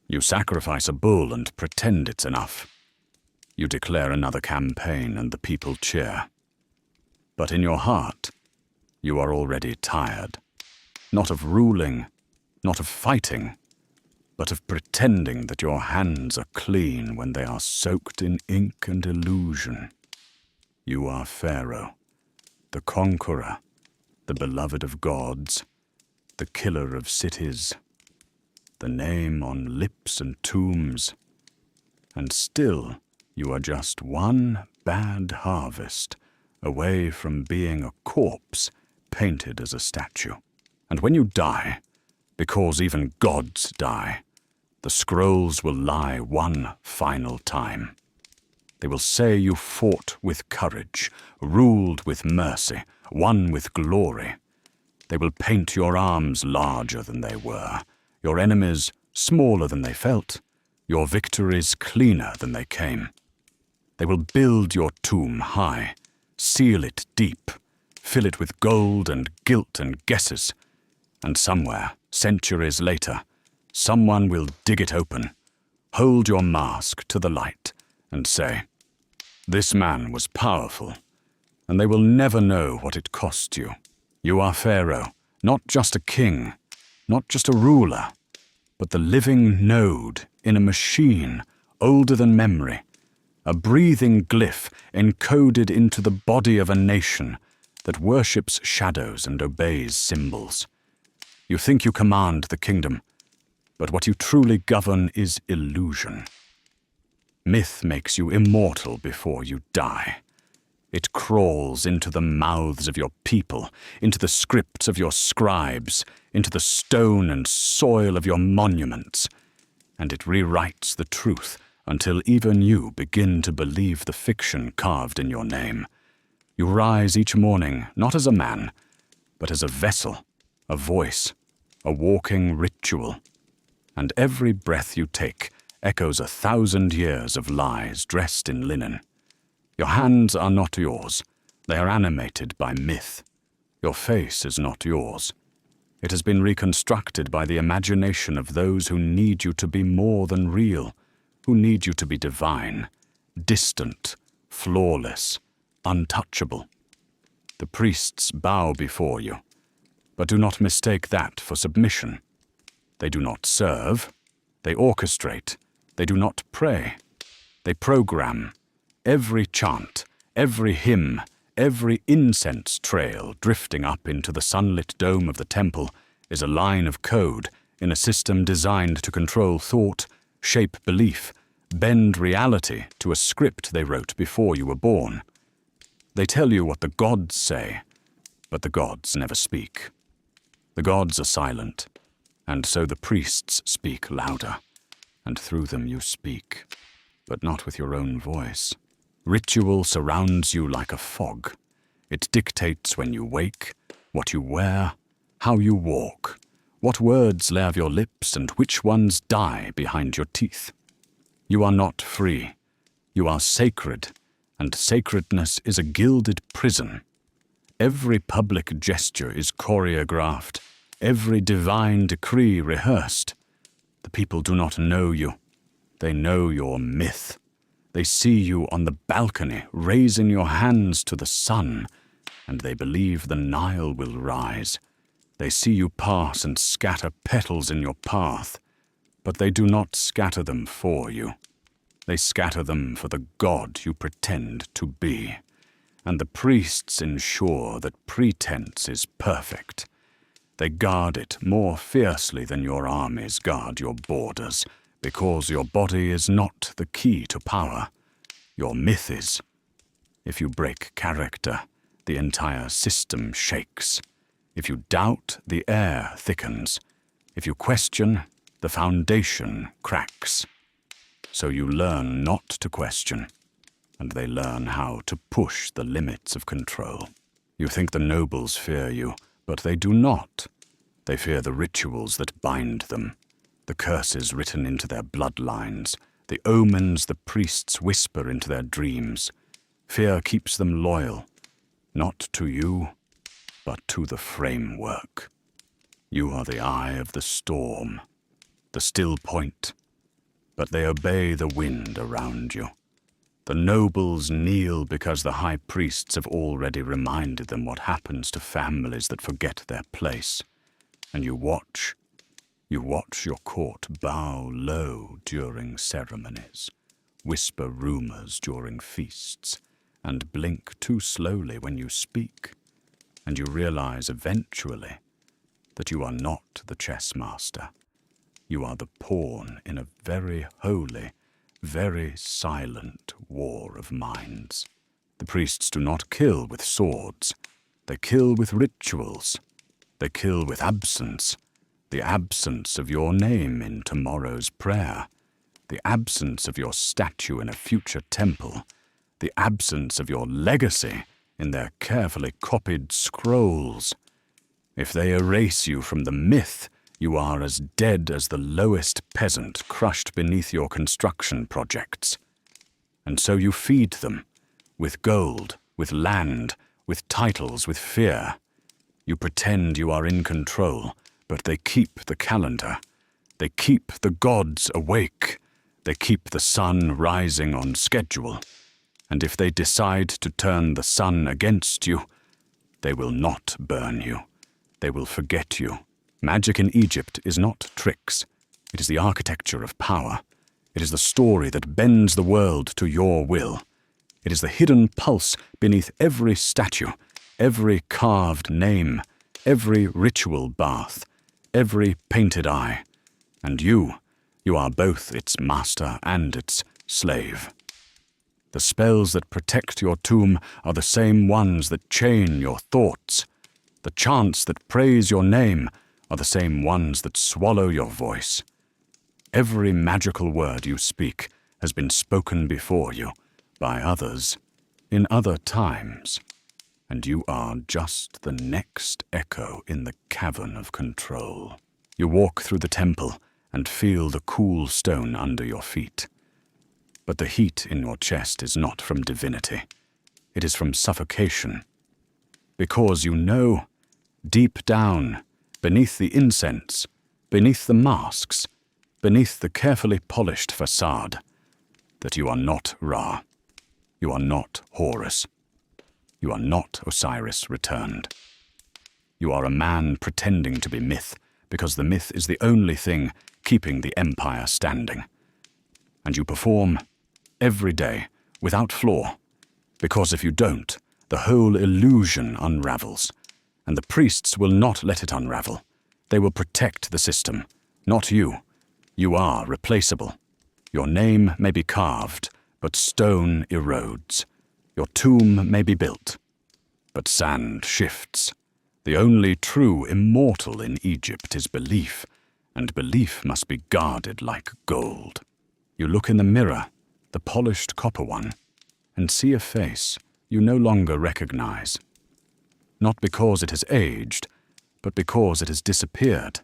You sacrifice a bull and pretend it's enough. You declare another campaign and the people cheer. But in your heart, you are already tired, not of ruling, not of fighting, but of pretending that your hands are clean when they are soaked in ink and illusion. You are Pharaoh, the conqueror, the beloved of gods, the killer of cities, the name on lips and tombs, and still you are just one bad harvest away from being a corpse painted as a statue. And when you die, because even gods die, the scrolls will lie one final time. They will say you fought with courage, ruled with mercy, won with glory. They will paint your arms larger than they were, your enemies smaller than they felt, your victories cleaner than they came. They will build your tomb high, seal it deep, fill it with gold and guilt and guesses, and somewhere, centuries later, someone will dig it open, hold your mask to the light, and say, "This man was powerful," and they will never know what it cost you. You are Pharaoh, not just a king, not just a ruler, but the living node in a machine older than memory, a breathing glyph encoded into the body of a nation that worships shadows and obeys symbols. You think you command the kingdom, but what you truly govern is illusion. Myth makes you immortal before you die. It crawls into the mouths of your people, into the scripts of your scribes, into the stone and soil of your monuments, and it rewrites the truth until even you begin to believe the fiction carved in your name. You rise each morning not as a man, but as a vessel, a voice, a walking ritual, and every breath you take echoes 1,000 years of lies dressed in linen. Your hands are not yours. They are animated by myth. Your face is not yours. It has been reconstructed by the imagination of those who need you to be more than real, who need you to be divine, distant, flawless, untouchable. The priests bow before you, but do not mistake that for submission. They do not serve. They orchestrate. They do not pray. They program. Every chant, every hymn, every incense trail drifting up into the sunlit dome of the temple is a line of code in a system designed to control thought, shape belief, bend reality to a script they wrote before you were born. They tell you what the gods say, but the gods never speak. The gods are silent, and so the priests speak louder, and through them you speak, but not with your own voice. Ritual surrounds you like a fog. It dictates when you wake, what you wear, how you walk, what words lave your lips and which ones die behind your teeth. You are not free. You are sacred, and sacredness is a gilded prison. Every public gesture is choreographed, every divine decree rehearsed. The people do not know you. They know your myth. They see you on the balcony, raising your hands to the sun, and they believe the Nile will rise. They see you pass and scatter petals in your path, but they do not scatter them for you. They scatter them for the god you pretend to be, and the priests ensure that pretense is perfect. They guard it more fiercely than your armies guard your borders, because your body is not the key to power. Your myth is. If you break character, the entire system shakes. If you doubt, the air thickens. If you question, the foundation cracks. So you learn not to question, and they learn how to push the limits of control. You think the nobles fear you, but they do not. They fear the rituals that bind them, the curses written into their bloodlines, the omens the priests whisper into their dreams. Fear keeps them loyal, not to you, but to the framework. You are the eye of the storm, the still point, but they obey the wind around you. The nobles kneel because the high priests have already reminded them what happens to families that forget their place. And you watch your court bow low during ceremonies, whisper rumors during feasts, and blink too slowly when you speak. And you realize eventually that you are not the chess master. You are the pawn in a very holy, very silent war of minds. The priests do not kill with swords. They kill with rituals. They kill with absence. The absence of your name in tomorrow's prayer. The absence of your statue in a future temple. The absence of your legacy in their carefully copied scrolls. If they erase you from the myth, you are as dead as the lowest peasant crushed beneath your construction projects. And so you feed them, with gold, with land, with titles, with fear. You pretend you are in control, but they keep the calendar. They keep the gods awake. They keep the sun rising on schedule. And if they decide to turn the sun against you, they will not burn you. They will forget you. Magic in Egypt is not tricks. It is the architecture of power. It is the story that bends the world to your will. It is the hidden pulse beneath every statue, every carved name, every ritual bath, every painted eye. And you are both its master and its slave. The spells that protect your tomb are the same ones that chain your thoughts. The chants that praise your name are the same ones that swallow your voice. Every magical word you speak has been spoken before you, by others, in other times, and you are just the next echo in the cavern of control. You walk through the temple and feel the cool stone under your feet. But the heat in your chest is not from divinity. It is from suffocation. Because you know, deep down, beneath the incense, beneath the masks, beneath the carefully polished facade, that you are not Ra. You are not Horus. You are not Osiris returned. You are a man pretending to be myth, because the myth is the only thing keeping the empire standing. And you perform every day, without flaw, because if you don't, the whole illusion unravels, and the priests will not let it unravel. They will protect the system, not you. You are replaceable. Your name may be carved, but stone erodes. Your tomb may be built, but sand shifts. The only true immortal in Egypt is belief, and belief must be guarded like gold. You look in the mirror, the polished copper one, and see a face you no longer recognize. Not because it has aged, but because it has disappeared,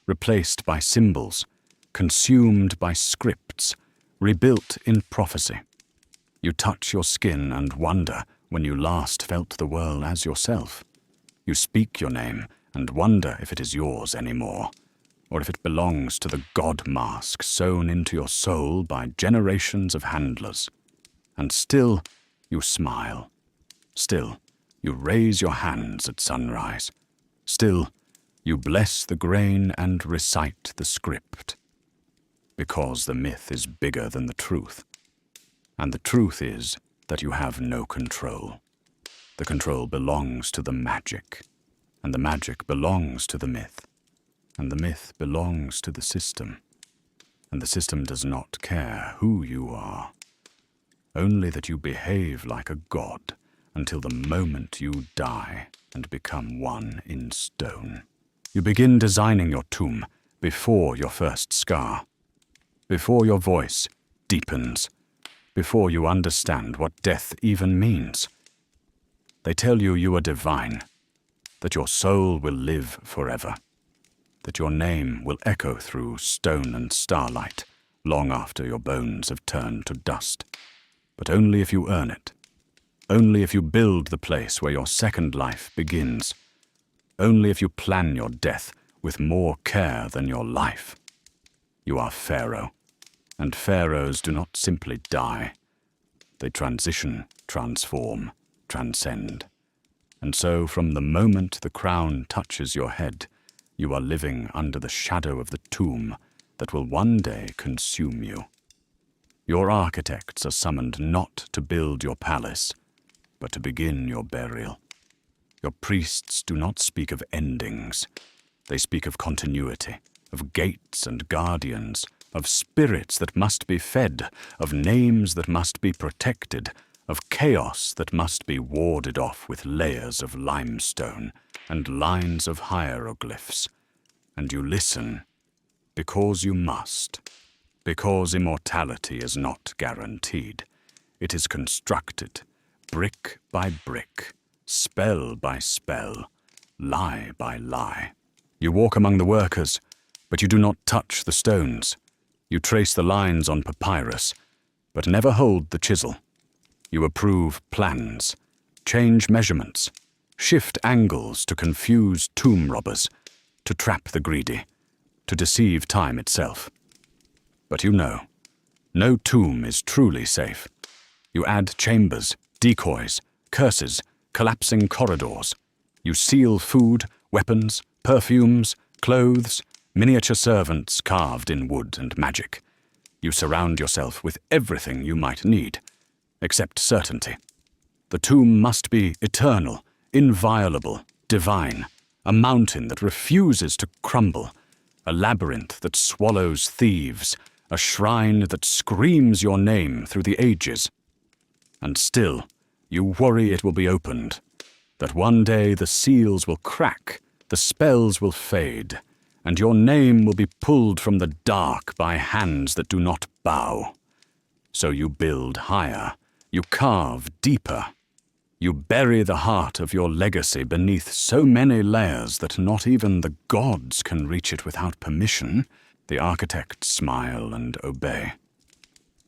replaced by symbols, consumed by scripts, rebuilt in prophecy. You touch your skin and wonder when you last felt the world as yourself. You speak your name and wonder if it is yours anymore, or if it belongs to the god mask sewn into your soul by generations of handlers. And still you smile. Still you raise your hands at sunrise. Still you bless the grain and recite the script. Because the myth is bigger than the truth. And the truth is that you have no control. The control belongs to the magic, and the magic belongs to the myth, and the myth belongs to the system, and the system does not care who you are, only that you behave like a god until the moment you die. and become one in stone. You begin designing your tomb before your first scar, before your voice deepens, before you understand what death even means. They tell you you are divine, that your soul will live forever, that your name will echo through stone and starlight long after your bones have turned to dust. But only if you earn it. Only if you build the place where your second life begins. Only if you plan your death with more care than your life. You are Pharaoh, and pharaohs do not simply die. They transition, transform, transcend. And so from the moment the crown touches your head, you are living under the shadow of the tomb that will one day consume you. Your architects are summoned not to build your palace, but to begin your burial. Your priests do not speak of endings. They speak of continuity, of gates and guardians, of spirits that must be fed, of names that must be protected, of chaos that must be warded off with layers of limestone and lines of hieroglyphs. And you listen because you must, because immortality is not guaranteed. It is constructed, brick by brick, spell by spell, lie by lie. You walk among the workers, but you do not touch the stones. You trace the lines on papyrus, but never hold the chisel. You approve plans, change measurements, shift angles to confuse tomb robbers, to trap the greedy, to deceive time itself. But you know, no tomb is truly safe. You add chambers, decoys, curses, collapsing corridors. You seal food, weapons, perfumes, clothes, miniature servants carved in wood and magic. You surround yourself with everything you might need, except certainty. The tomb must be eternal, inviolable, divine, a mountain that refuses to crumble, a labyrinth that swallows thieves, a shrine that screams your name through the ages. And still, you worry it will be opened, that one day the seals will crack, the spells will fade, and your name will be pulled from the dark by hands that do not bow. So you build higher, you carve deeper, you bury the heart of your legacy beneath so many layers that not even the gods can reach it without permission. The architects smile and obey.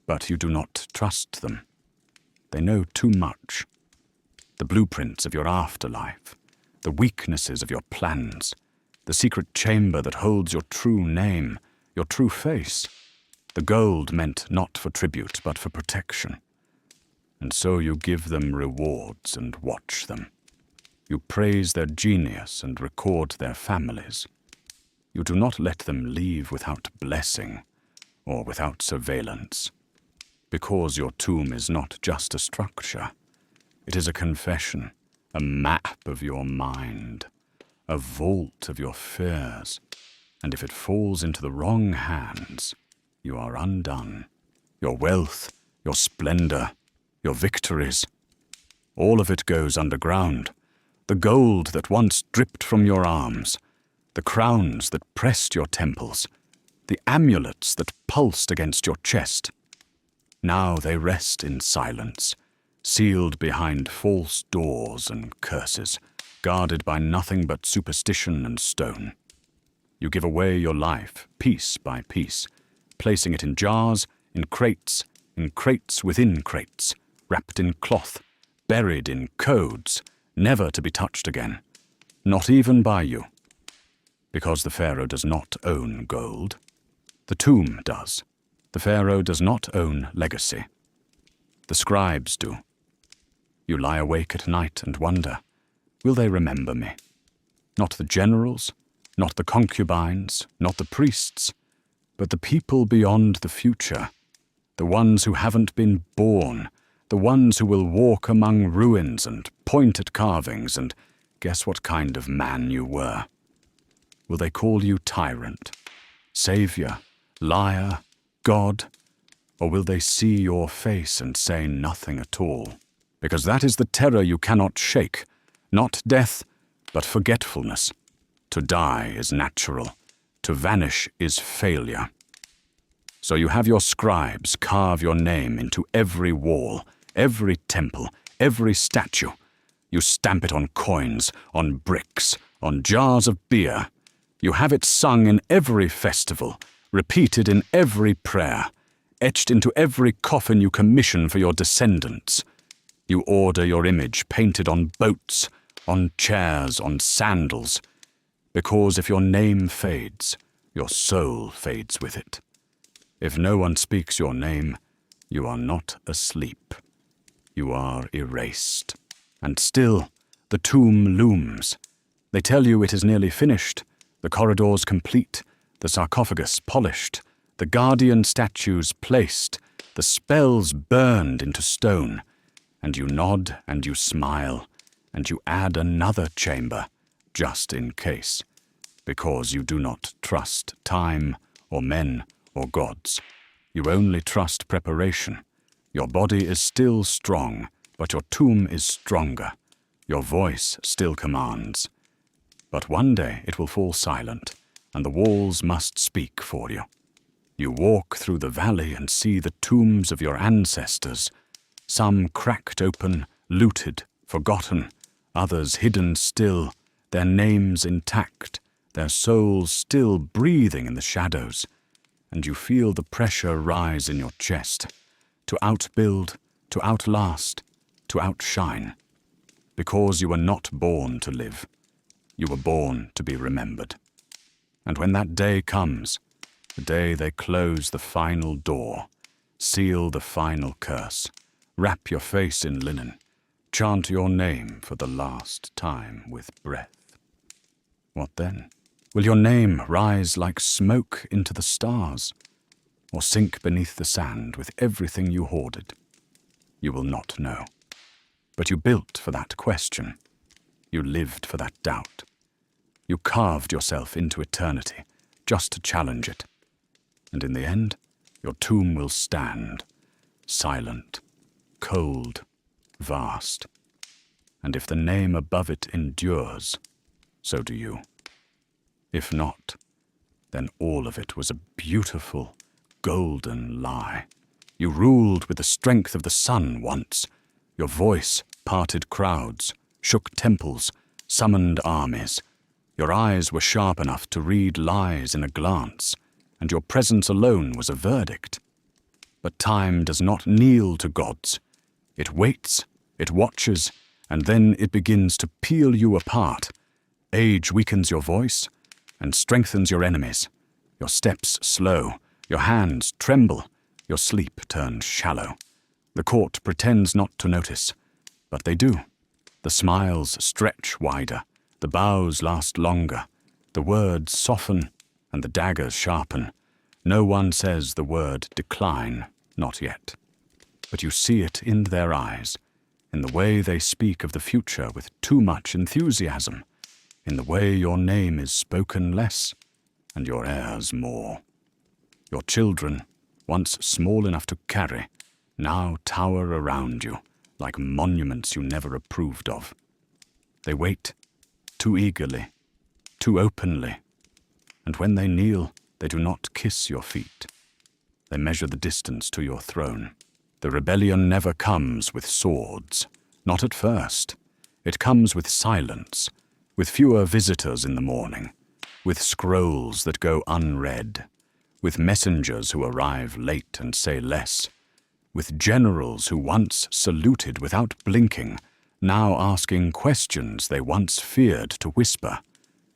But you do not trust them. They know too much. The blueprints of your afterlife, the weaknesses of your plans, the secret chamber that holds your true name, your true face, the gold meant not for tribute but for protection. And so you give them rewards and watch them. You praise their genius and record their families. You do not let them leave without blessing or without surveillance, because your tomb is not just a structure. It is a confession, a map of your mind, a vault of your fears, and if it falls into the wrong hands, you are undone. Your wealth, your splendor, your victories, all of it goes underground. The gold that once dripped from your arms, the crowns that pressed your temples, the amulets that pulsed against your chest. Now they rest in silence, sealed behind false doors and curses, guarded by nothing but superstition and stone. You give away your life, piece by piece, placing it in jars, in crates within crates, wrapped in cloth, buried in codes, never to be touched again, not even by you. Because the Pharaoh does not own gold. The tomb does. The Pharaoh does not own legacy. The scribes do. You lie awake at night and wonder, will they remember me? Not the generals, not the concubines, not the priests, but the people beyond the future, the ones who haven't been born, the ones who will walk among ruins and point at carvings and guess what kind of man you were. Will they call you tyrant, savior, liar, God, or will they see your face and say nothing at all? Because that is the terror you cannot shake, not death, but forgetfulness. To die is natural. To vanish is failure. So you have your scribes carve your name into every wall, every temple, every statue. You stamp it on coins, on bricks, on jars of beer. You have it sung in every festival, repeated in every prayer, etched into every coffin you commission for your descendants. You order your image painted on boats, on chairs, on sandals, because if your name fades, your soul fades with it. If no one speaks your name, you are not asleep. You are erased. And still, the tomb looms. They tell you it is nearly finished, the corridors complete, the sarcophagus polished, the guardian statues placed, the spells burned into stone, and you nod and you smile, and you add another chamber, just in case, because you do not trust time or men or gods. You only trust preparation. Your body is still strong, but your tomb is stronger. Your voice still commands. But one day it will fall silent, and the walls must speak for you. You walk through the valley and see the tombs of your ancestors, some cracked open, looted, forgotten, others hidden still, their names intact, their souls still breathing in the shadows, and you feel the pressure rise in your chest, to outbuild, to outlast, to outshine, because you were not born to live. You were born to be remembered. And when that day comes, the day they close the final door, seal the final curse, wrap your face in linen, chant your name for the last time with breath. What then? Will your name rise like smoke into the stars, or sink beneath the sand with everything you hoarded? You will not know. But you built for that question. You lived for that doubt. You carved yourself into eternity just to challenge it. And in the end, your tomb will stand, silent, cold, vast. And if the name above it endures, so do you. If not, then all of it was a beautiful, golden lie. You ruled with the strength of the sun once. Your voice parted crowds, shook temples, summoned armies. Your eyes were sharp enough to read lies in a glance, and your presence alone was a verdict. But time does not kneel to gods. It waits, it watches, and then it begins to peel you apart. Age weakens your voice and strengthens your enemies. Your steps slow, your hands tremble, your sleep turns shallow. The court pretends not to notice, but they do. The smiles stretch wider, the bows last longer, the words soften and the daggers sharpen. No one says the word decline, not yet. But you see it in their eyes, in the way they speak of the future with too much enthusiasm, in the way your name is spoken less and your heirs more. Your children, once small enough to carry, now tower around you like monuments you never approved of. They wait, too eagerly, too openly, and when they kneel, they do not kiss your feet. They measure the distance to your throne. The rebellion never comes with swords, not at first. It comes with silence, with fewer visitors in the morning, with scrolls that go unread, with messengers who arrive late and say less, with generals who once saluted without blinking, now asking questions they once feared to whisper,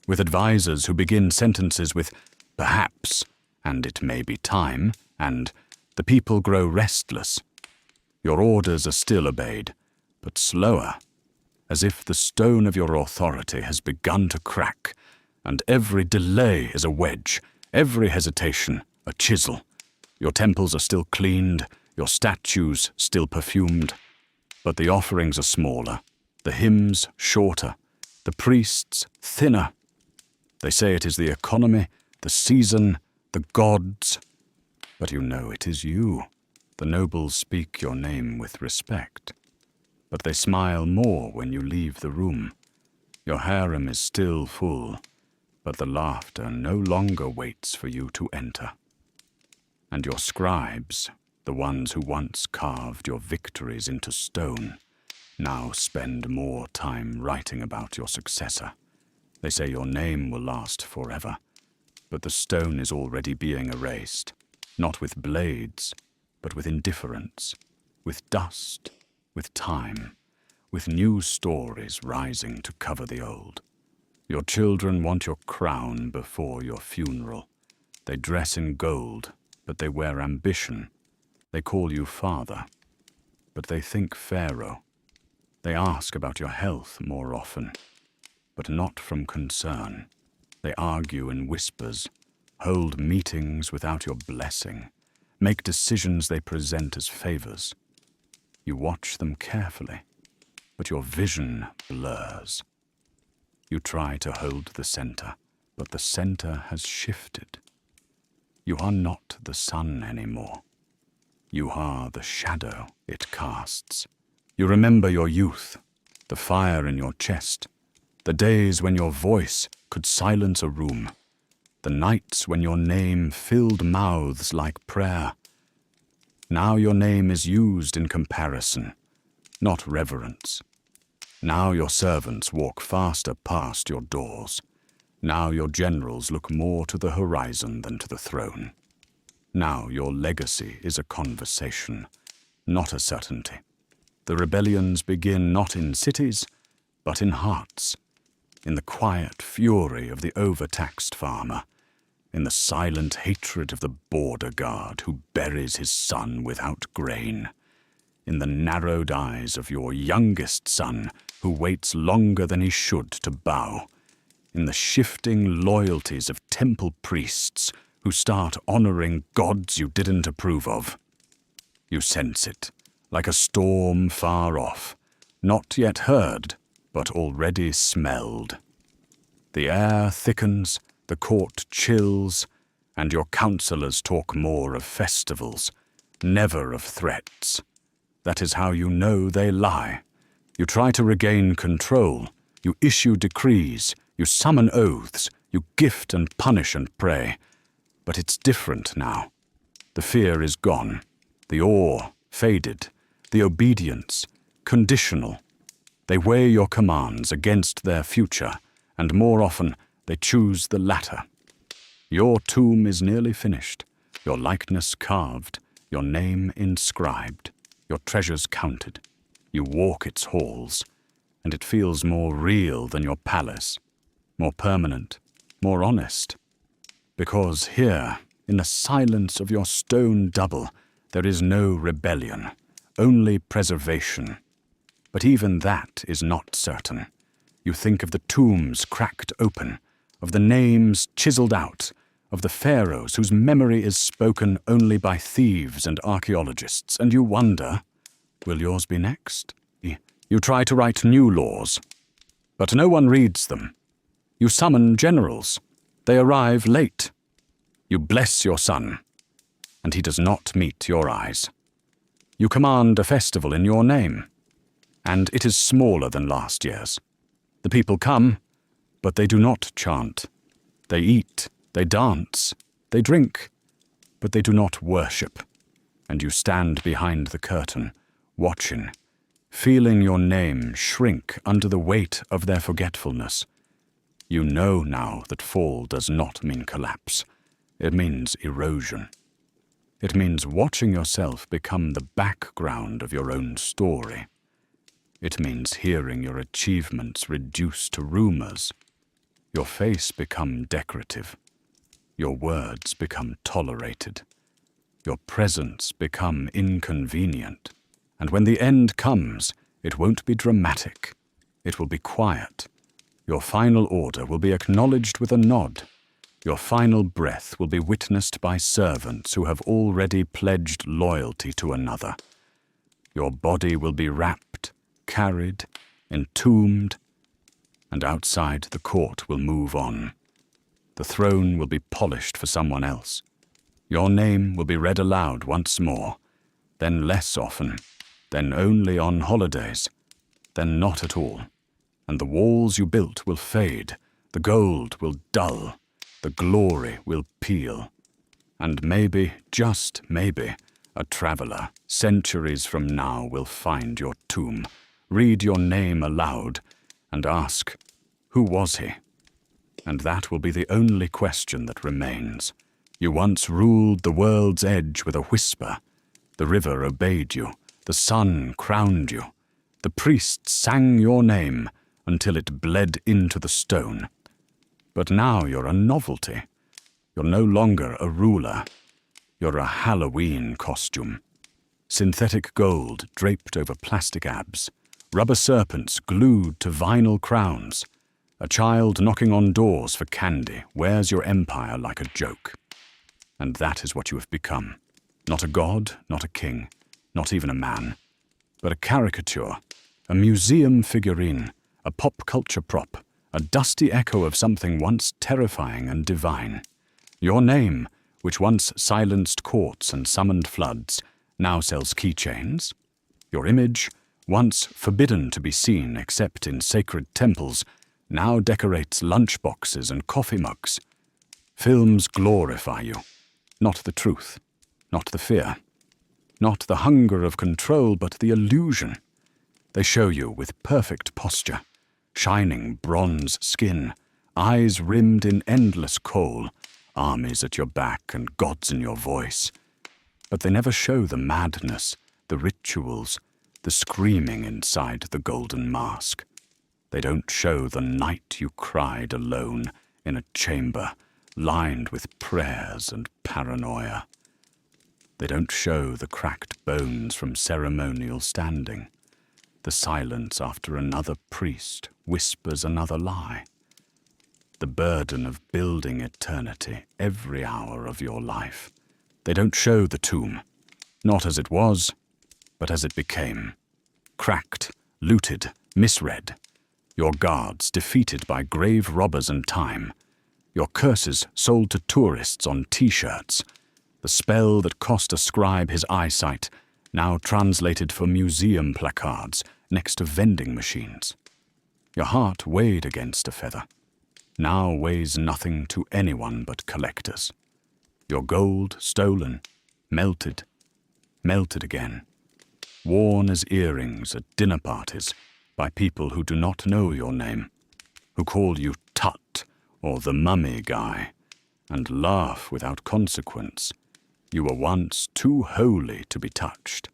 with advisers who begin sentences with perhaps, and it may be time, and the people grow restless. Your orders are still obeyed, but slower, as if the stone of your authority has begun to crack, and every delay is a wedge, every hesitation a chisel. Your temples are still cleaned, your statues still perfumed, but the offerings are smaller, the hymns shorter, the priests thinner. They say it is the economy, the season, the gods, but you know it is you. The nobles speak your name with respect, but they smile more when you leave the room. Your harem is still full, but the laughter no longer waits for you to enter. And your scribes, the ones who once carved your victories into stone, now spend more time writing about your successor. They say your name will last forever, but the stone is already being erased, not with blades, but with indifference, with dust, with time, with new stories rising to cover the old. Your children want your crown before your funeral. They dress in gold, but they wear ambition. They call you father, but they think Pharaoh. They ask about your health more often, but not from concern. They argue in whispers, hold meetings without your blessing, make decisions they present as favors. You watch them carefully, but your vision blurs. You try to hold the center, but the center has shifted. You are not the sun anymore. You are the shadow it casts. You remember your youth, the fire in your chest, the days when your voice could silence a room, the nights when your name filled mouths like prayer. Now your name is used in comparison, not reverence. Now your servants walk faster past your doors. Now your generals look more to the horizon than to the throne. Now your legacy is a conversation, not a certainty. The rebellions begin not in cities, but in hearts, in the quiet fury of the overtaxed farmer, in the silent hatred of the border guard who buries his son without grain, in the narrowed eyes of your youngest son who waits longer than he should to bow, in the shifting loyalties of temple priests who start honoring gods you didn't approve of. You sense it, like a storm far off, not yet heard, but already smelled. The air thickens, the court chills, and your counselors talk more of festivals, never of threats. That is how you know they lie. You try to regain control. You issue decrees. You summon oaths. You gift and punish and pray. But it's different now. The fear is gone. The awe faded. The obedience conditional. They weigh your commands against their future, and more often they choose the latter. Your tomb is nearly finished, your likeness carved, your name inscribed, your treasures counted. You walk its halls, and it feels more real than your palace, more permanent, more honest. Because here, in the silence of your stone double, there is no rebellion, only preservation. But even that is not certain. You think of the tombs cracked open, of the names chiseled out, of the pharaohs whose memory is spoken only by thieves and archaeologists, and you wonder, will yours be next? You try to write new laws, but no one reads them. You summon generals. They arrive late. You bless your son, and he does not meet your eyes. You command a festival in your name, and it is smaller than last year's. The people come, but they do not chant. They eat, they dance, they drink, but they do not worship. And you stand behind the curtain, watching, feeling your name shrink under the weight of their forgetfulness. You know now that fall does not mean collapse. It means erosion. It means watching yourself become the background of your own story. It means hearing your achievements reduced to rumors. Your face become decorative. Your words become tolerated. Your presence become inconvenient. And when the end comes, it won't be dramatic. It will be quiet. Your final order will be acknowledged with a nod. Your final breath will be witnessed by servants who have already pledged loyalty to another. Your body will be wrapped, carried, entombed, and outside the court will move on. The throne will be polished for someone else. Your name will be read aloud once more, then less often, then only on holidays, then not at all. and the walls you built will fade, the gold will dull, the glory will peel. And maybe, just maybe, a traveller, centuries from now, will find your tomb, read your name aloud, and ask, who was he? And that will be the only question that remains. You once ruled the world's edge with a whisper. The river obeyed you, the sun crowned you. The priests sang your name until it bled into the stone. But now you're a novelty. You're no longer a ruler. You're a Halloween costume. Synthetic gold draped over plastic abs, rubber serpents glued to vinyl crowns. A child knocking on doors for candy wears your empire like a joke. And that is what you have become. Not a god, not a king, not even a man, but a caricature, a museum figurine, a pop culture prop, a dusty echo of something once terrifying and divine. Your name, which once silenced courts and summoned floods, now sells keychains. Your image, once forbidden to be seen except in sacred temples, now decorates lunchboxes and coffee mugs. Films glorify you, not the truth, not the fear, not the hunger of control, but the illusion. They show you with perfect posture, shining bronze skin, eyes rimmed in endless kohl, armies at your back and gods in your voice. But they never show the madness, the rituals, the screaming inside the golden mask. They don't show the night you cried alone in a chamber lined with prayers and paranoia. They don't show the cracked bones from ceremonial standing. The silence after another priest whispers another lie. The burden of building eternity every hour of your life. They don't show the tomb, not as it was, but as it became. Cracked, looted, misread. Your guards defeated by grave robbers and time. Your curses sold to tourists on T-shirts. The spell that cost a scribe his eyesight, now translated for museum placards next to vending machines. Your heart weighed against a feather, now weighs nothing to anyone but collectors. Your gold stolen, melted, melted again, worn as earrings at dinner parties by people who do not know your name, who call you Tut or the Mummy Guy, and laugh without consequence. You were once too holy to be touched.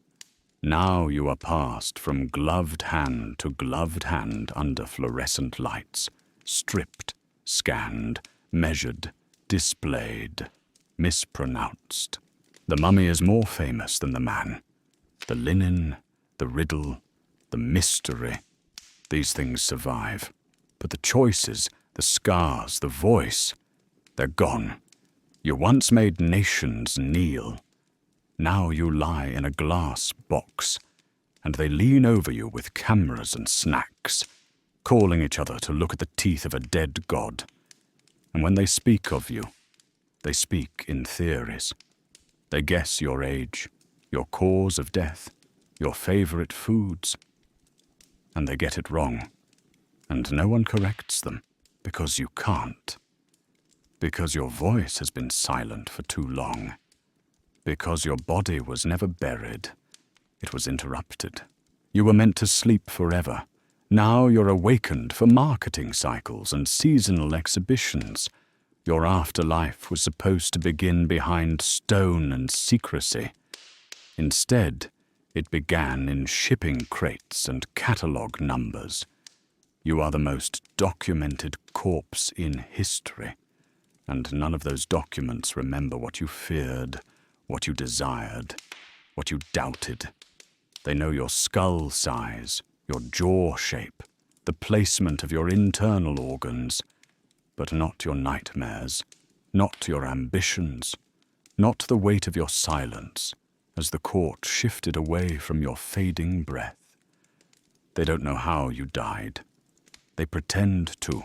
Now you are passed from gloved hand to gloved hand under fluorescent lights, stripped, scanned, measured, displayed, mispronounced. The mummy is more famous than the man. The linen, the riddle, the mystery, these things survive. But the choices, the scars, the voice, they're gone. You once made nations kneel. Now you lie in a glass box, and they lean over you with cameras and snacks, calling each other to look at the teeth of a dead god. And when they speak of you, they speak in theories. They guess your age, your cause of death, your favorite foods. And they get it wrong. And no one corrects them, because you can't. Because your voice has been silent for too long. Because your body was never buried. It was interrupted. You were meant to sleep forever. Now you're awakened for marketing cycles and seasonal exhibitions. Your afterlife was supposed to begin behind stone and secrecy. Instead, it began in shipping crates and catalogue numbers. You are the most documented corpse in history, and none of those documents remember what you feared, what you desired, what you doubted. They know your skull size, your jaw shape, the placement of your internal organs, but not your nightmares, not your ambitions, not the weight of your silence as the court shifted away from your fading breath. They don't know how you died. They pretend to.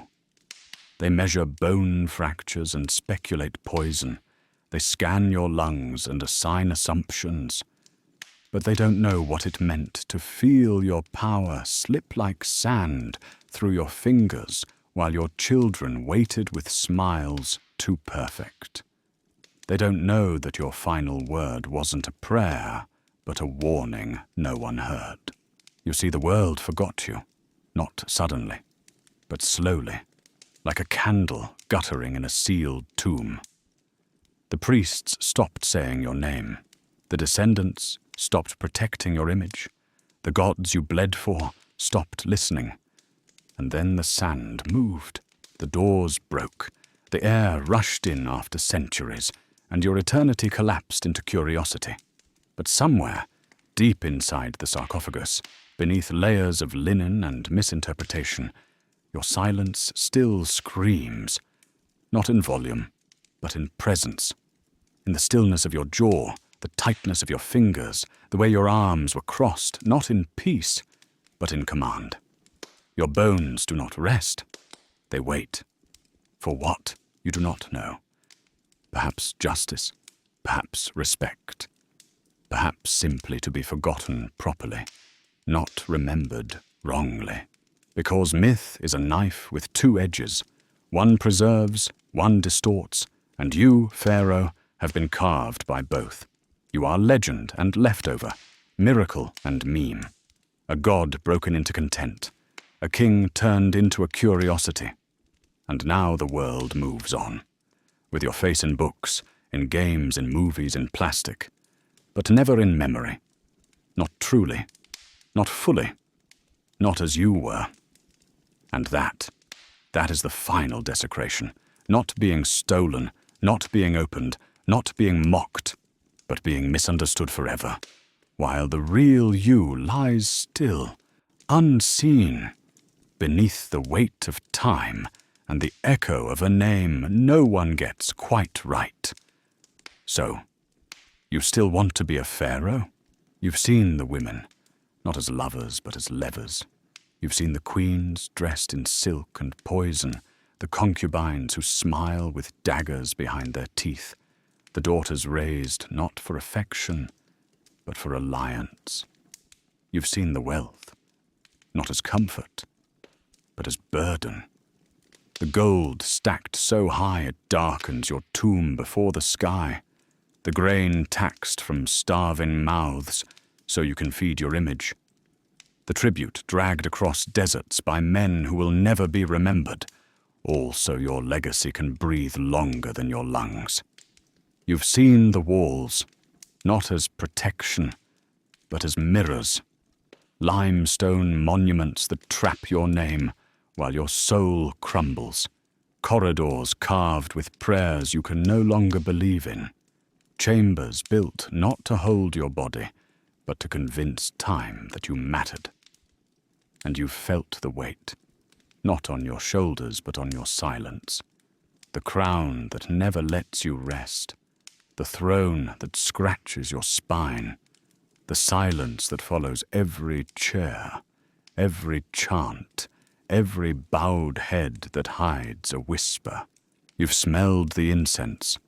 They measure bone fractures and speculate poison. They scan your lungs and assign assumptions. but they don't know what it meant to feel your power slip like sand through your fingers while your children waited with smiles too perfect. They don't know that your final word wasn't a prayer, but a warning no one heard. You see, the world forgot you, not suddenly, but slowly, like a candle guttering in a sealed tomb. The priests stopped saying your name. The descendants stopped protecting your image. The gods you bled for stopped listening. And then the sand moved. The doors broke. The air rushed in after centuries, and your eternity collapsed into curiosity. But somewhere, deep inside the sarcophagus, beneath layers of linen and misinterpretation, your silence still screams, not in volume, but in presence. In the stillness of your jaw, the tightness of your fingers, the way your arms were crossed, not in peace, but in command. Your bones do not rest. They wait. For what? You do not know. Perhaps justice, perhaps respect, perhaps simply to be forgotten properly, not remembered wrongly. Because myth is a knife with two edges. One preserves, one distorts, and you, Pharaoh, have been carved by both. You are legend and leftover, miracle and meme. A god broken into content, a king turned into a curiosity. And now the world moves on, with your face in books, in games, in movies, in plastic, but never in memory. Not truly, not fully, not as you were. And that is the final desecration, not being stolen, not being opened, not being mocked, but being misunderstood forever, while the real you lies still, unseen, beneath the weight of time and the echo of a name no one gets quite right. So, you still want to be a pharaoh? You've seen the women, not as lovers but as levers. You've seen the queens dressed in silk and poison, the concubines who smile with daggers behind their teeth, the daughters raised not for affection, but for alliance. You've seen the wealth, not as comfort, but as burden. The gold stacked so high it darkens your tomb before the sky, the grain taxed from starving mouths so you can feed your image, the tribute dragged across deserts by men who will never be remembered, all so your legacy can breathe longer than your lungs. You've seen the walls, not as protection, but as mirrors, limestone monuments that trap your name while your soul crumbles, corridors carved with prayers you can no longer believe in, chambers built not to hold your body, but to convince time that you mattered. And you've felt the weight, not on your shoulders but on your silence, the crown that never lets you rest, the throne that scratches your spine, the silence that follows every chair, every chant, every bowed head that hides a whisper. You've smelled the incense,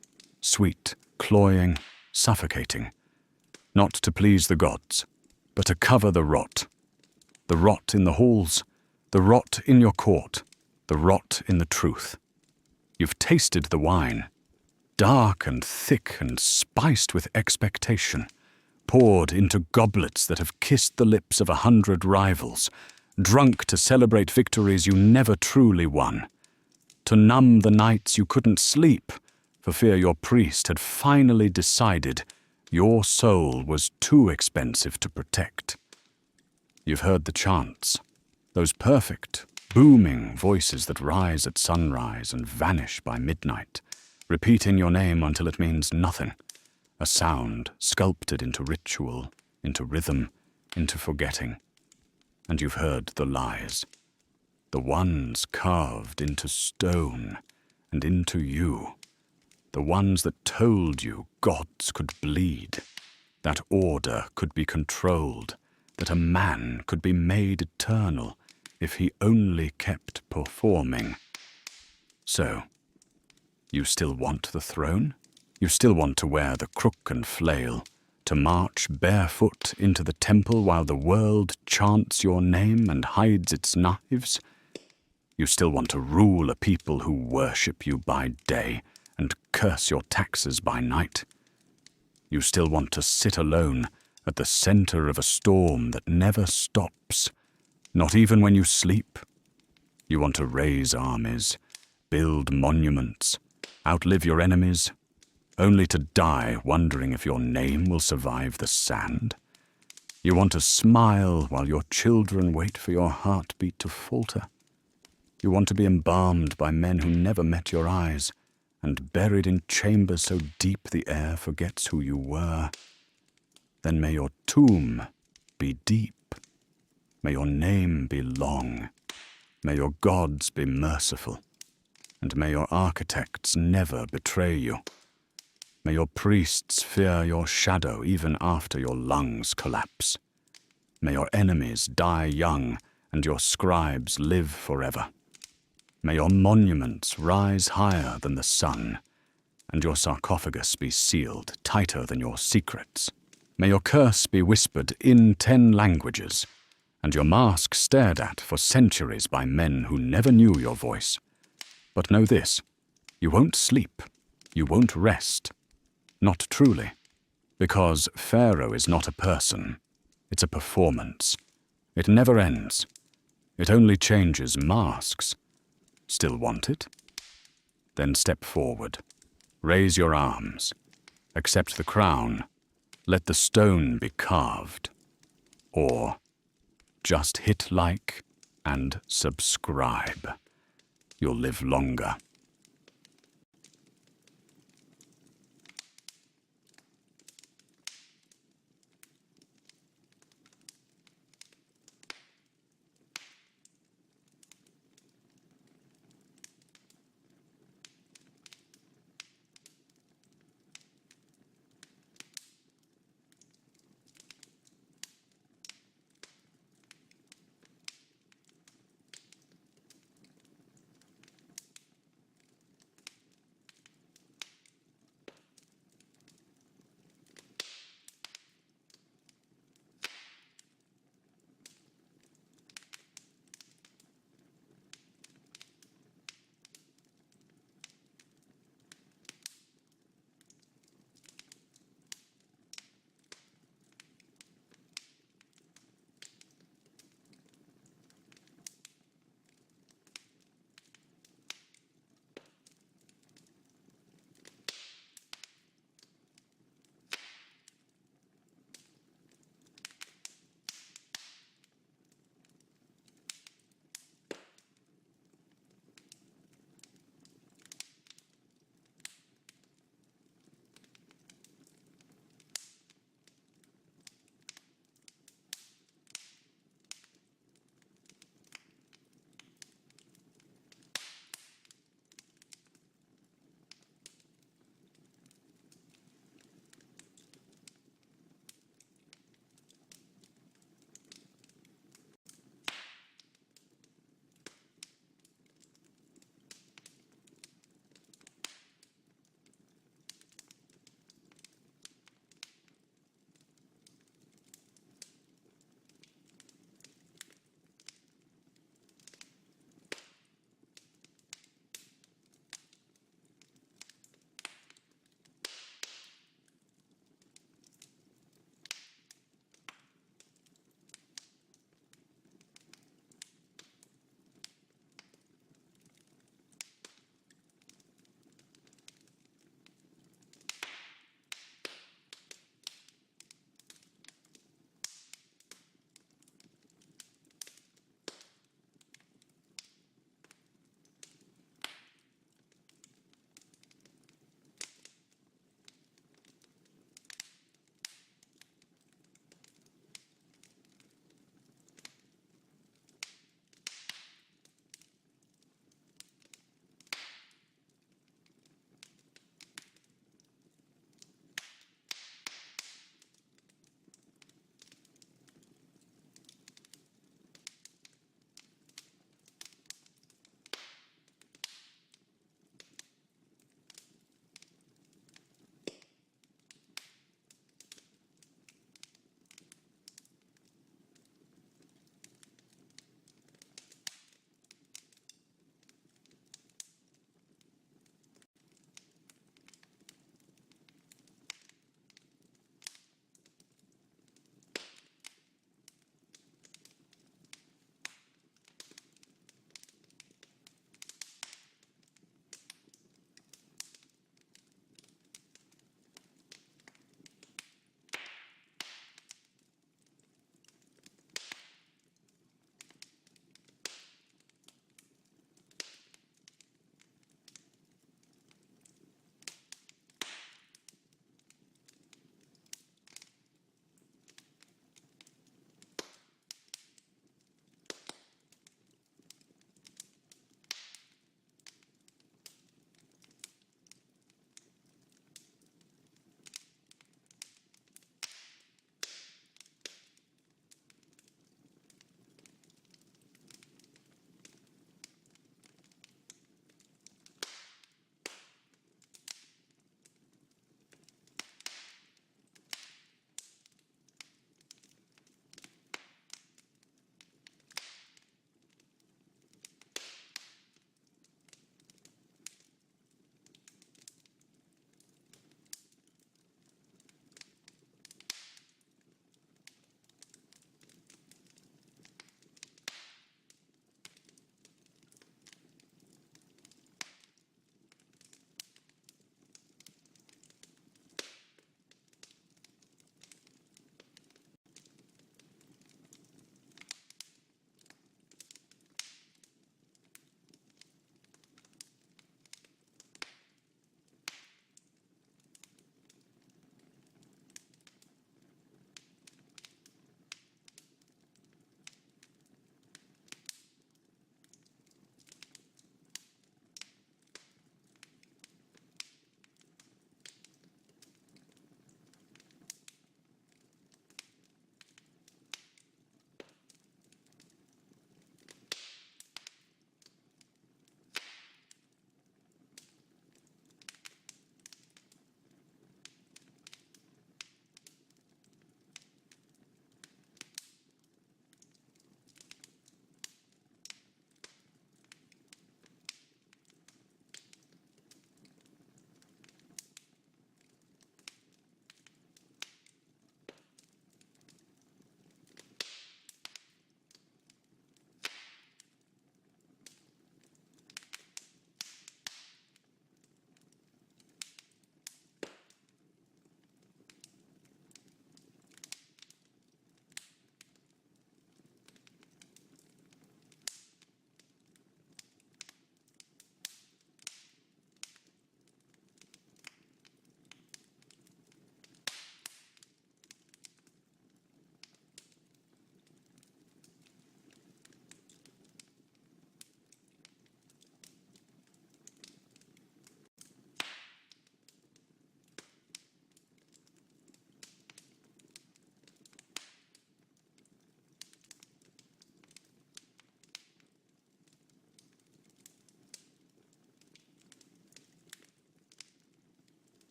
sweet, cloying, suffocating, not to please the gods, but to cover the rot in the halls, the rot in your court, the rot in the truth. You've tasted the wine, dark and thick and spiced with expectation, poured into goblets that have kissed the lips of 100 rivals, drunk to celebrate victories you never truly won, to numb the nights you couldn't sleep for fear your priest had finally decided your soul was too expensive to protect. You've heard the chants, those perfect, booming voices that rise at sunrise and vanish by midnight, repeating your name until it means nothing, a sound sculpted into ritual, into rhythm, into forgetting. And you've heard the lies, the ones carved into stone and into you, the ones that told you gods could bleed, that order could be controlled, that a man could be made eternal if he only kept performing. So, you still want the throne? You still want to wear the crook and flail, To march barefoot into the temple while the world chants your name and hides its knives? You still want to rule a people who worship you by day and curse your taxes by night? You still want to sit alone at the center of a storm that never stops, not even when you sleep? You want to raise armies, build monuments, outlive your enemies, only to die wondering if your name will survive the sand? You want to smile while your children wait for your heartbeat to falter? You want to be embalmed by men who never met your eyes, and buried in chambers so deep the air forgets who you were? Then may your tomb be deep. May your name be long. May your gods be merciful. And may your architects never betray you. May your priests fear your shadow even after your lungs collapse. May your enemies die young and your scribes live forever. May your monuments rise higher than the sun, and your sarcophagus be sealed tighter than your secrets. May your curse be whispered in 10 languages, and your mask stared at for centuries by men who never knew your voice. But know this, you won't sleep, you won't rest. Not truly, because Pharaoh is not a person, it's a performance. It never ends. It only changes masks. Still want it? Then step forward. Raise your arms. Accept the crown. Let the stone be carved. Or just hit like and subscribe. You'll live longer.